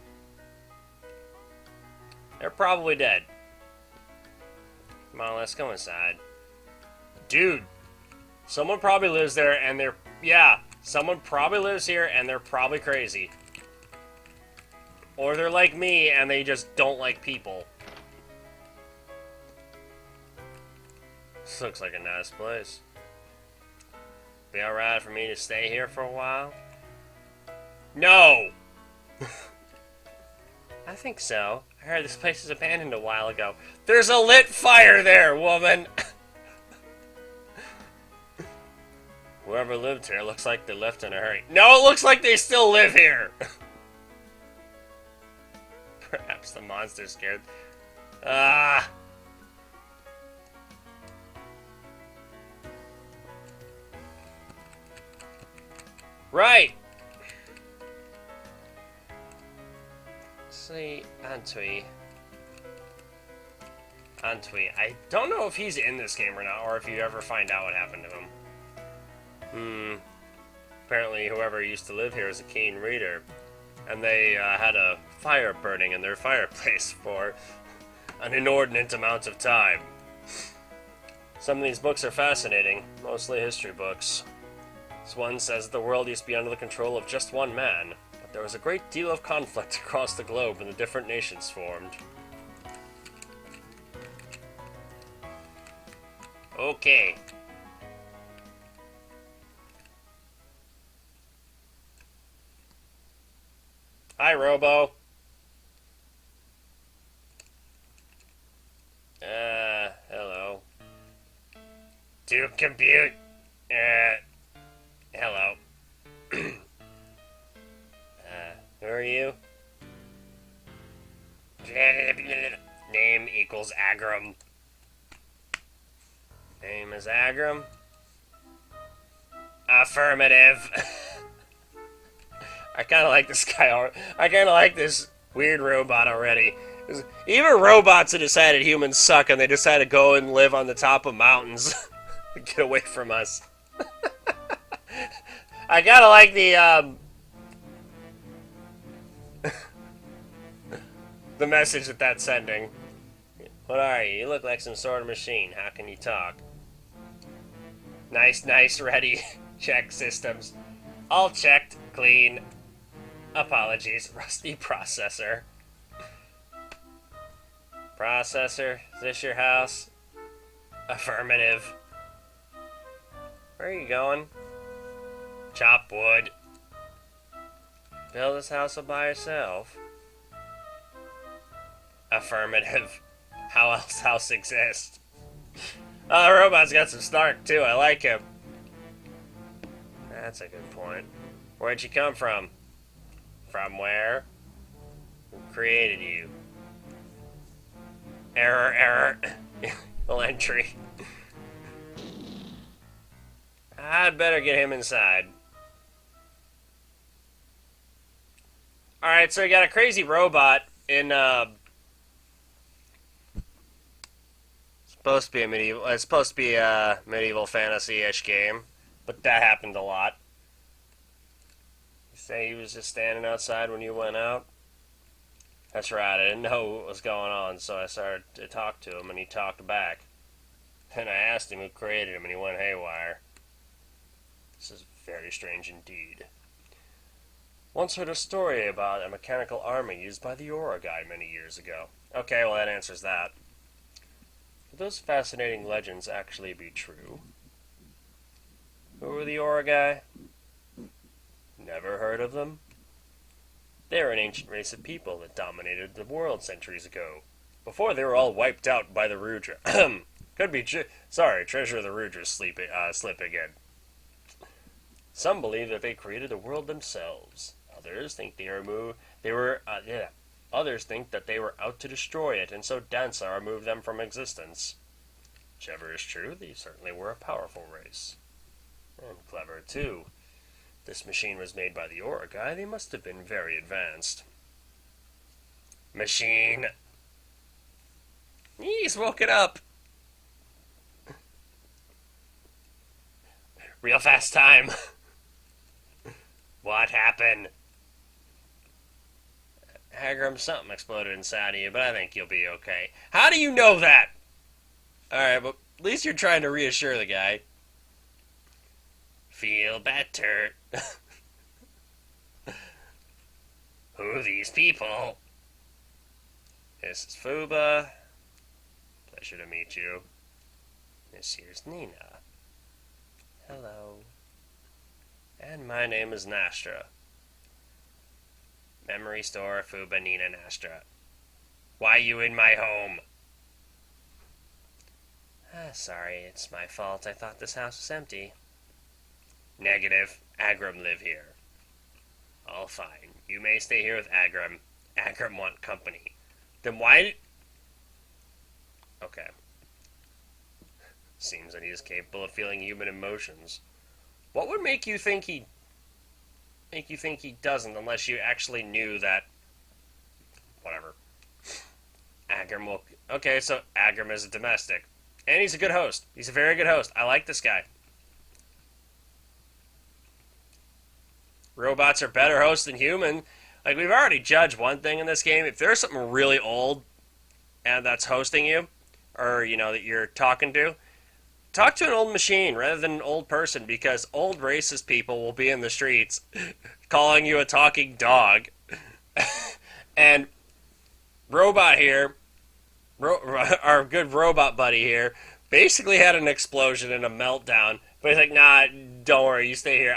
They're probably dead. Come on, let's go inside. Dude, someone probably lives there and someone probably lives here and they're probably crazy. Or they're like me and they just don't like people. This looks like a nice place. Be alright for me to stay here for a while? No! I think so. I heard this place was abandoned a while ago. There's a lit fire there, woman! Whoever lived here looks like they left in a hurry. No, it looks like they still live here! Perhaps the monster's scared. Right! See, Antwi. I don't know if he's in this game or not, or if you ever find out what happened to him. Apparently whoever used to live here is a keen reader. And they had a fire burning in their fireplace for an inordinate amount of time. Some of these books are fascinating, mostly history books. This one says the world used to be under the control of just one man, but there was a great deal of conflict across the globe and the different nations formed. Okay. Hi, Robo. compute. Hello. Who are you? Name equals Agram. Name is Agram. Affirmative. I kind of like this guy. I kind of like this weird robot already. Even robots have decided humans suck, and they decide to go and live on the top of mountains. Get away from us. I kind of like the message that that's sending. What are you? You look like some sort of machine. How can you talk? Nice, ready. Check systems. All checked, clean. Apologies, rusty processor. Processor, is this your house? Affirmative. Where are you going? Chop wood. Build this house all by yourself. Affirmative. How else house exists? Oh, the robot's got some snark too. I like him. That's a good point. Where'd you come from? From where? Who created you? Error. Full entry. I'd better get him inside. Alright, so we got a crazy robot in, supposed to be a medieval. It's supposed to be a medieval fantasy-ish game, but that happened a lot. You say he was just standing outside when you went out? That's right. I didn't know what was going on, so I started to talk to him, and he talked back. Then I asked him who created him, and he went haywire. This is very strange indeed. Once heard a story about a mechanical army used by the Aura guy many years ago. Okay, well that answers that. Could those fascinating legends actually be true? Who were the Aura guy? Never heard of them? They were an ancient race of people that dominated the world centuries ago, before they were all wiped out by the Rudra. Could be sorry, Treasure of the Rudra slip again. Some believe that they created the world themselves. Others think Others think that they were out to destroy it, and so Danza removed them from existence. Whichever is true, they certainly were a powerful race. And clever, too. If this machine was made by the Aura guy, they must have been very advanced. Machine. He's woken up. Real fast time. What happened? Hagram, something exploded inside of you, but I think you'll be okay. How do you know that? Alright, but at least you're trying to reassure the guy. Feel better. Who are these people? This is Fuba. Pleasure to meet you. This here's Nina. Hello. And my name is Nastra. Memory store, Fuba, Nina, Nastra. Why you in my home? Sorry, it's my fault. I thought this house was empty. Negative. Agram live here. All fine. You may stay here with Agram. Agram want company. Then why... Okay. Seems that he is capable of feeling human emotions. What would make you think he doesn't, unless you actually knew that... Whatever. Agram will... Okay, so Agram is a domestic. And he's a good host. He's a very good host. I like this guy. Robots are better hosts than human. Like, we've already judged one thing in this game. If there's something really old and that's hosting you, or, you know, that you're talking to, talk to an old machine rather than an old person, because old racist people will be in the streets calling you a talking dog. And robot here, our good robot buddy here, basically had an explosion and a meltdown. But he's like, nah, don't worry, you stay here.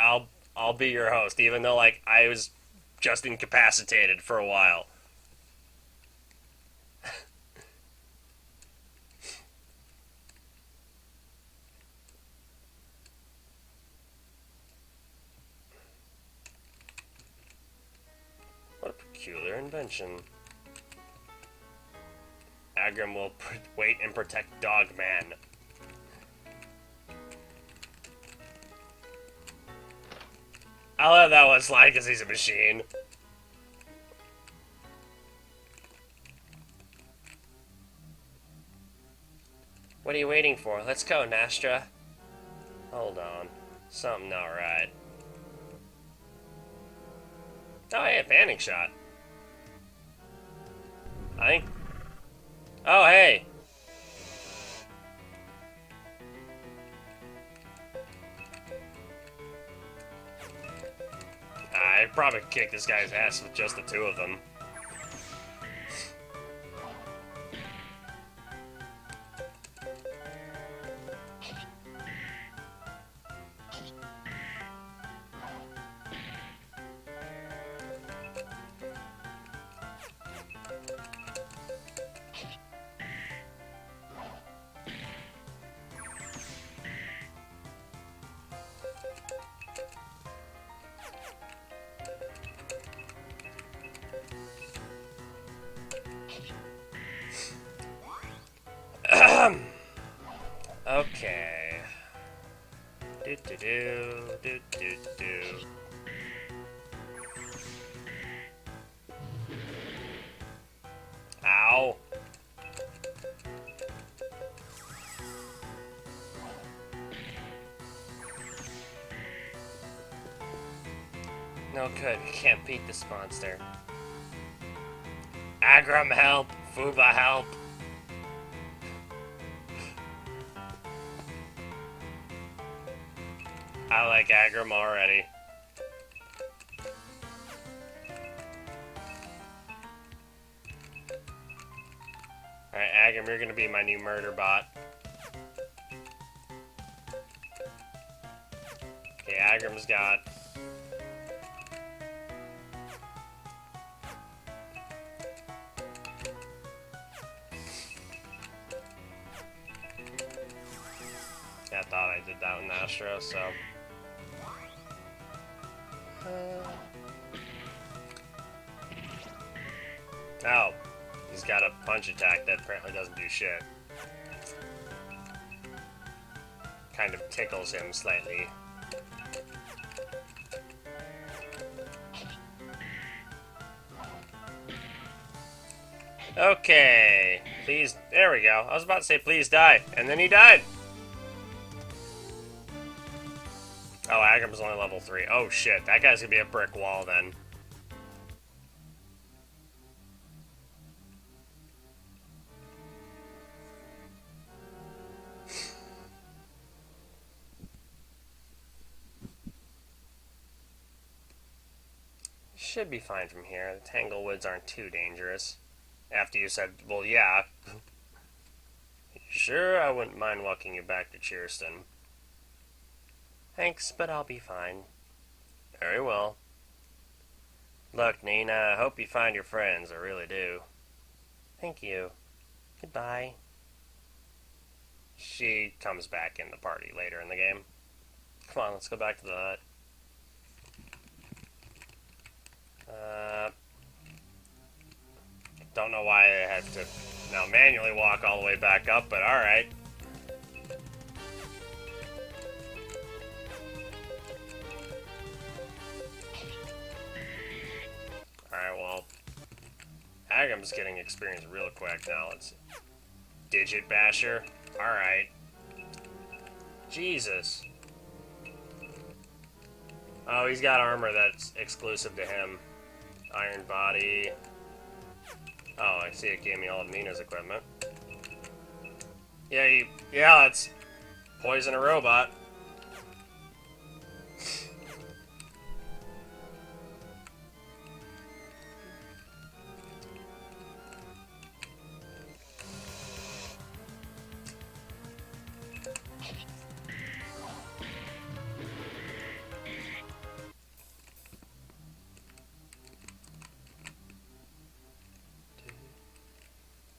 I'll be your host, even though, like, I was just incapacitated for a while. What a peculiar invention. Agram will wait and protect Dogman. I love that one slide because he's a machine. What are you waiting for? Let's go, Nastra. Hold on. Something not right. Oh, hey, a panning shot. I think... Oh, hey! I'd probably kick this guy's ass with just the two of them. Okay. Do do do do do do. Ow. No good, we can't beat this monster. Agram help! Fuba help! I like Agram already. Alright, Agram, you're gonna be my new murder bot. Okay, Agram's got... Yeah, I thought I did that with Astro, so... Oh, he's got a punch attack that apparently doesn't do shit. Kind of tickles him slightly. Okay, please, there we go. I was about to say please die, and then he died. Oh, Agram's only level 3. Oh shit, that guy's gonna be a brick wall then. Should be fine from here. The Tanglewoods aren't too dangerous. After you said, well, yeah. Sure, I wouldn't mind walking you back to Kirsten. Thanks, but I'll be fine. Very well. Look, Nina, I hope you find your friends. I really do. Thank you. Goodbye. She comes back in the party later in the game. Come on, let's go back to the hut. Don't know why I had to now manually walk all the way back up, but alright. Alright, well, Agram's getting experience real quick now. Let's see. Digit Basher. Alright. Jesus. Oh, he's got armor that's exclusive to him. Iron Body. Oh, I see it gave me all of Nina's equipment. Yeah, that's poison a robot.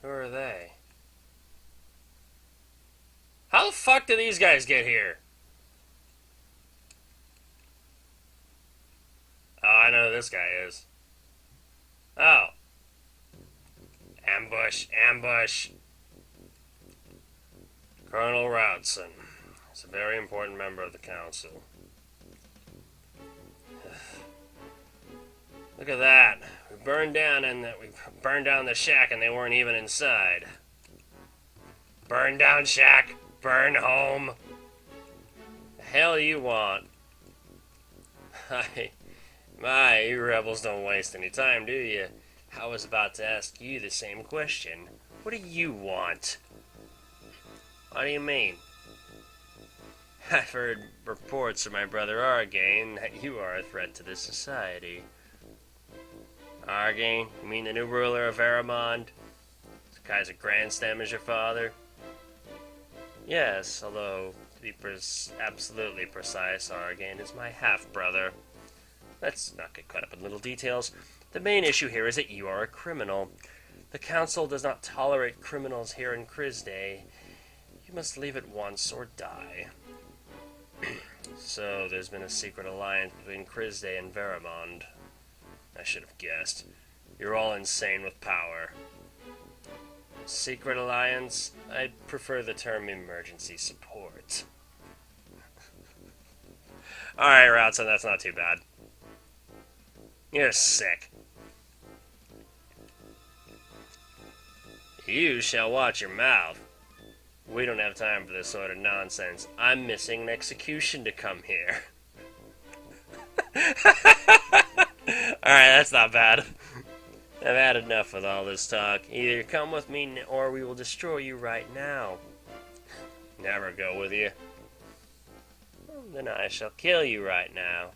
Who are they? How the fuck do these guys get here? Oh, I know who this guy is. Ambush! Ambush! Colonel Routson is a very important member of the council. Look at that. We burned down the shack and they weren't even inside. Burn down shack. Burn home. The hell you want? My, you rebels don't waste any time, do you? I was about to ask you the same question. What do you want? What do you mean? I've heard reports from my brother Argane that you are a threat to this society. Argane? You mean the new ruler of Aramond? Kaiser Grandstam is your father? Yes, although, to be absolutely precise, Argane is my half-brother. Let's not get caught up in little details. The main issue here is that you are a criminal. The Council does not tolerate criminals here in Crisday. You must leave at once or die. So, there's been a secret alliance between Crisday and Veramond. I should have guessed. You're all insane with power. Secret alliance? I'd prefer the term emergency support. Alright, Routson, that's not too bad. You're sick. You shall watch your mouth. We don't have time for this sort of nonsense. I'm missing an execution to come here. Alright, that's not bad. I've had enough with all this talk. Either come with me or we will destroy you right now. Never go with you. Then I shall kill you right now.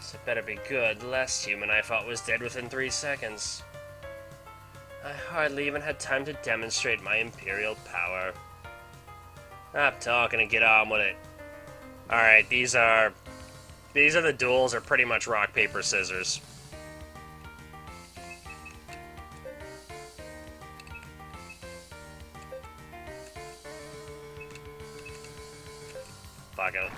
So it better be good. The last human I fought was dead within 3 seconds. I hardly even had time to demonstrate my imperial power. Stop talking and get on with it. Alright, these are the duels, are pretty much rock, paper, scissors. Fuck it.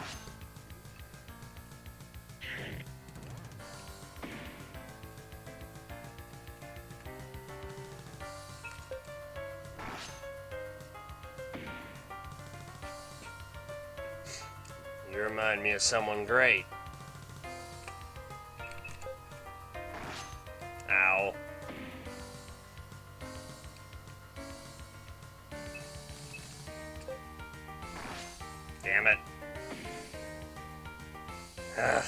You remind me of someone great. Ow. Damn it. Ugh.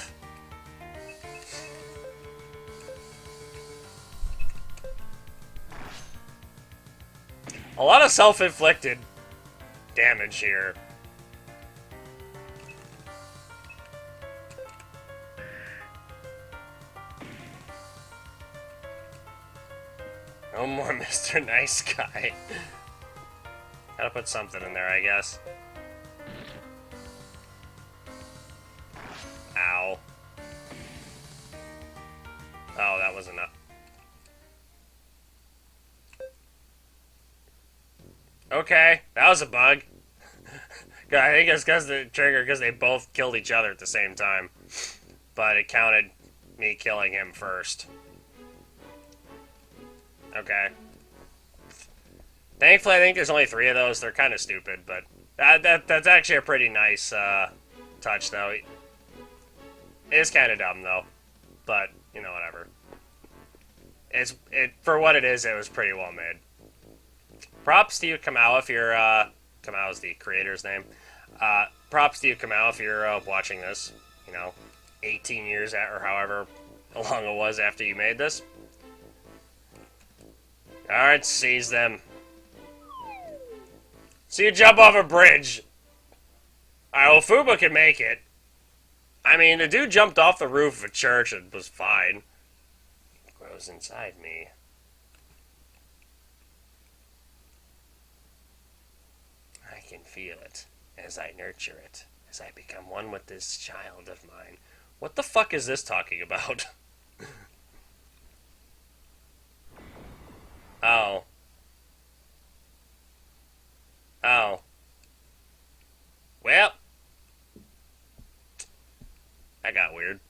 A lot of self-inflicted damage here. No more Mr. Nice Guy. Gotta put something in there, I guess. Ow. Oh, that was enough. Okay, that was a bug. I think it's because the trigger, because they both killed each other at the same time. But it counted me killing him first. Okay. Thankfully, I think there's only 3 of those. They're kind of stupid, but that's actually a pretty nice touch, though. It is kind of dumb, though. But, you know, whatever. For what it is, it was pretty well made. Props to you, Kamau, if you're, Kamau is the creator's name. Props to you, Kamau, if you're watching this, you know, 18 years or however long it was after you made this. Alright, seize them. So you jump off a bridge. Alright, well, Fuba can make it. I mean, the dude jumped off the roof of a church and was fine. It grows inside me. I can feel it as I nurture it, as I become one with this child of mine. What the fuck is this talking about? Oh. Oh. Well. That got weird.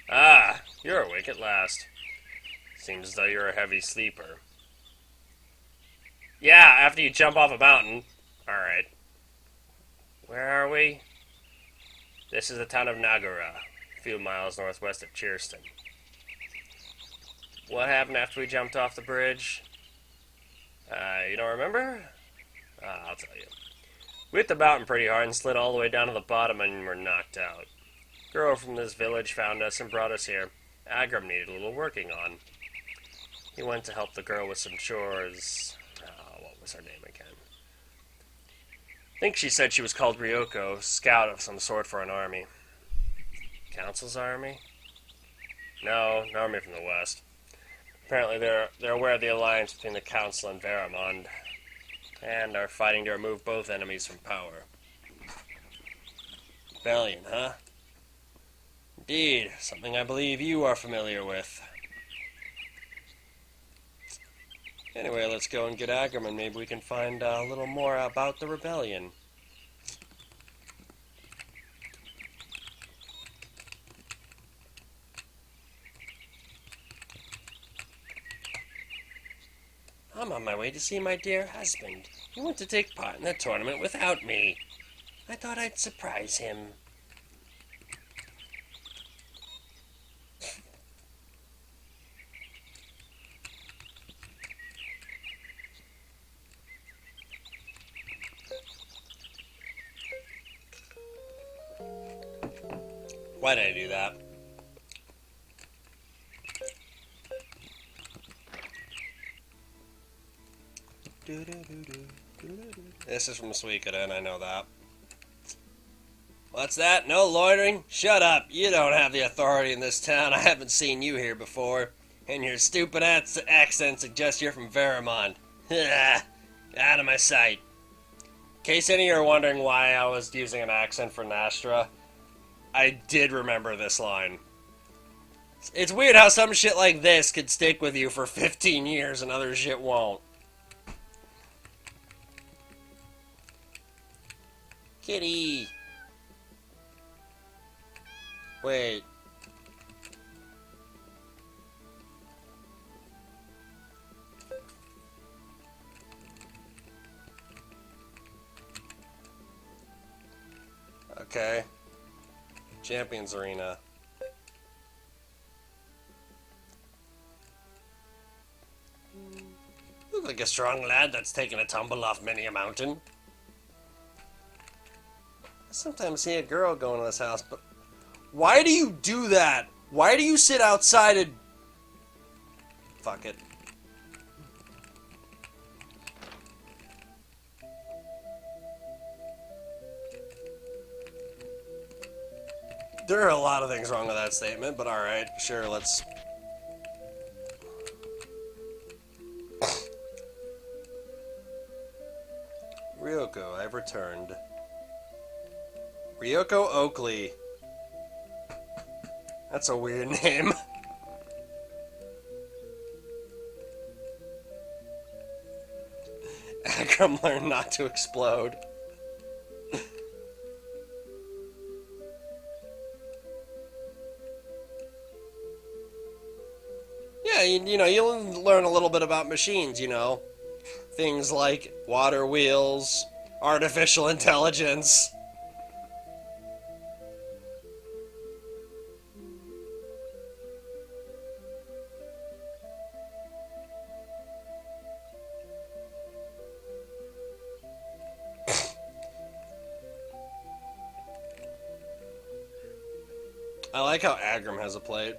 Ah, you're awake at last. Seems as though you're a heavy sleeper. Yeah, after you jump off a mountain. Alright. Where are we? This is the town of Nagara, a few miles northwest of Kirsten. What happened after we jumped off the bridge? You don't remember? I'll tell you. We hit the mountain pretty hard and slid all the way down to the bottom and were knocked out. A girl from this village found us and brought us here. Agram needed a little working on. He went to help the girl with some chores. What was her name again? I think she said she was called Ryoko, scout of some sort for an army. Council's army? No, an army from the west. Apparently they're aware of the alliance between the Council and Varamond, and are fighting to remove both enemies from power. Rebellion, huh? Indeed, something I believe you are familiar with. Anyway, let's go and get Agram, and maybe we can find a little more about the rebellion. I'm on my way to see my dear husband. He went to take part in the tournament without me. I thought I'd surprise him. Why did I do that? This is from Suikoden, I know that. What's that? No loitering? Shut up! You don't have the authority in this town. I haven't seen you here before. And your stupid accent suggests you're from Varamond. Out of my sight. In case any of you are wondering why I was using an accent for Nastra, I did remember this line. It's weird how some shit like this could stick with you for 15 years and other shit won't. Kitty! Wait. Okay. Champions Arena. Look like a strong lad that's taken a tumble off many a mountain. I sometimes see a girl go into this house, but why do you do that? Why do you sit outside and... Fuck it. There are a lot of things wrong with that statement, but alright, sure, let's... Ryoko, I've returned. Ryoko Oakley. That's a weird name. Agram learned not to explode. Yeah, you know, you'll learn a little bit about machines, you know. Things like water wheels, artificial intelligence. I like how Agram has a plate.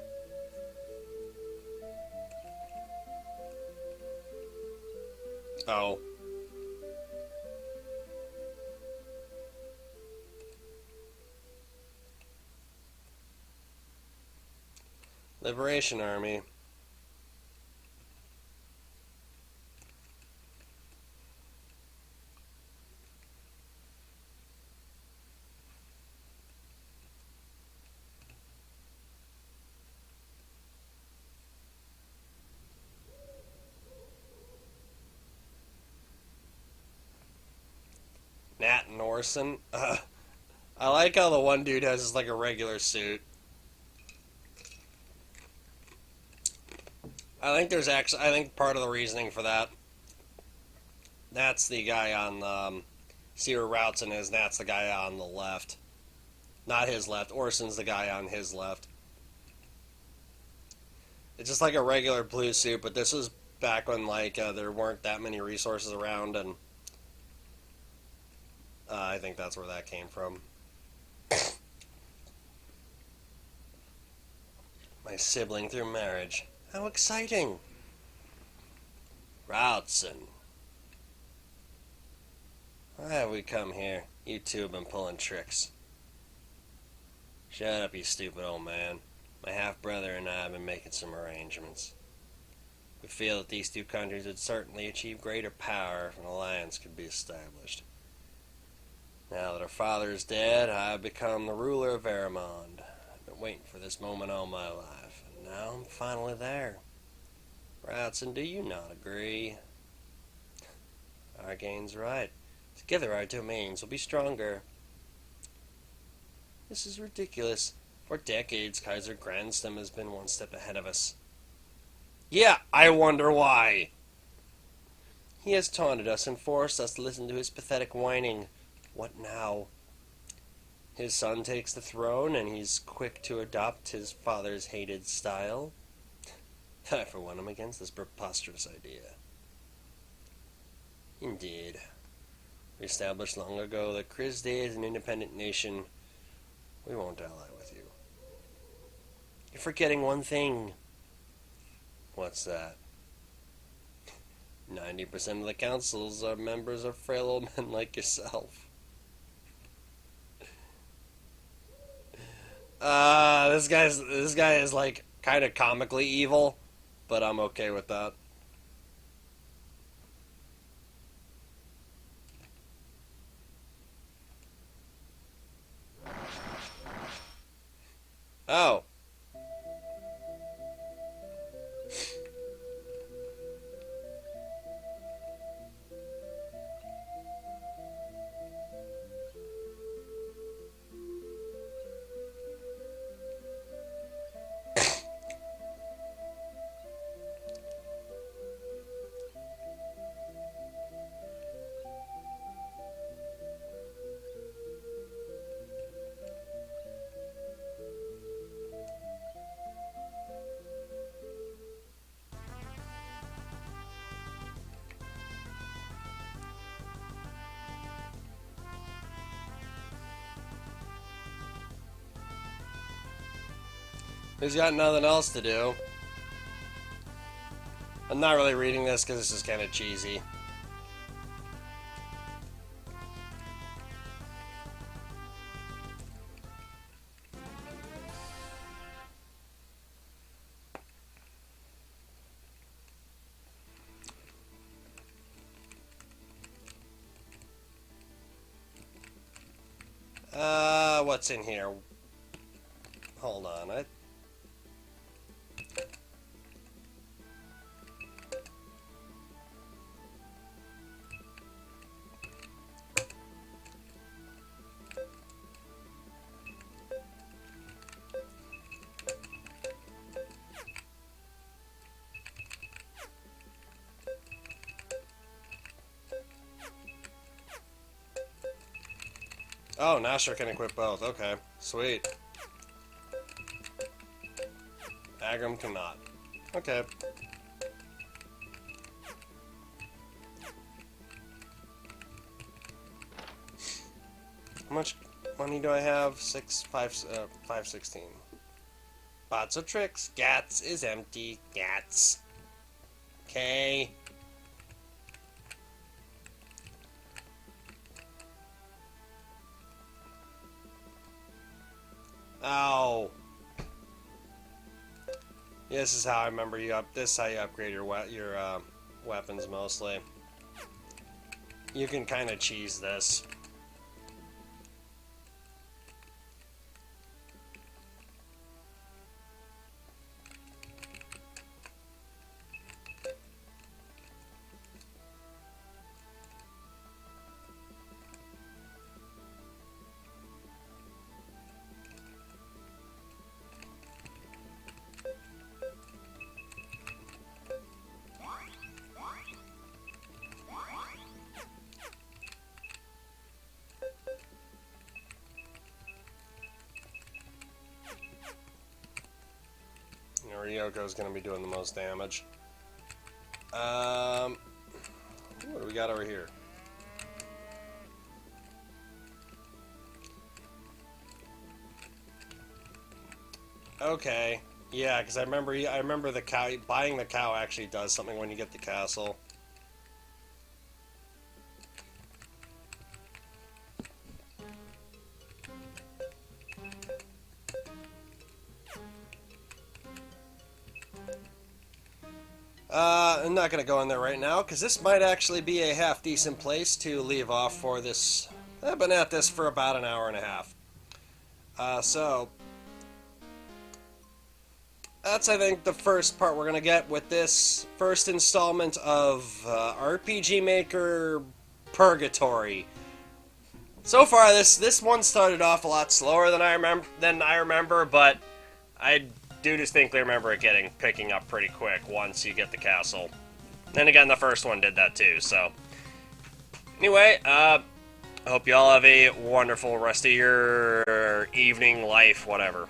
Oh. Liberation Army. an Orson. I like how the one dude has just like a regular suit. I think part of the reasoning for that, that's the guy on the, see where Routson is, and that's the guy on the left. Not his left. Orson's the guy on his left. It's just like a regular blue suit, but this was back when like there weren't that many resources around, and I think that's where that came from. My sibling through marriage. How exciting! Routson. Why have we come here? You two have been pulling tricks. Shut up, you stupid old man. My half-brother and I have been making some arrangements. We feel that these two countries would certainly achieve greater power if an alliance could be established. Now that our father is dead, I have become the ruler of Aramond. I've been waiting for this moment all my life, and now I'm finally there. Routson, do you not agree? Argane's right. Together our domains will be stronger. This is ridiculous. For decades, Kaiser Granstam has been one step ahead of us. Yeah, I wonder why. He has taunted us and forced us to listen to his pathetic whining. What now? His son takes the throne, and he's quick to adopt his father's hated style. I, for one, am against this preposterous idea. Indeed. We established long ago that Krizday is an independent nation. We won't ally with you. You're forgetting one thing. What's that? 90% of the councils are members of frail old men like yourself. This guy is like kind of comically evil, but I'm okay with that. Oh. He's got nothing else to do. I'm not really reading this because this is kind of cheesy. What's in here? Hold on, Oh, Nasher can equip both. Okay, sweet. Agram cannot. Okay. How much money do I have? 516. Bots of tricks. Gats is empty. Gats. Okay. Ow. Yeah, this is how I remember you up. This is how you upgrade your weapons mostly. You can kind of cheese this. Ryoko's going to be doing the most damage. What do we got over here? Okay, yeah, because I remember the cow. Buying the cow actually does something when you get the castle. I'm not going to go in there right now, because this might actually be a half-decent place to leave off for this. I've been at this for about an hour and a half. So, that's, I think, the first part we're going to get with this first installment of RPG Maker Purgatory. So far, this one started off a lot slower than I remember, but I do distinctly remember it picking up pretty quick once you get the castle. Then again, the first one did that too, so. Anyway, I hope you all have a wonderful rest of your evening, life, whatever.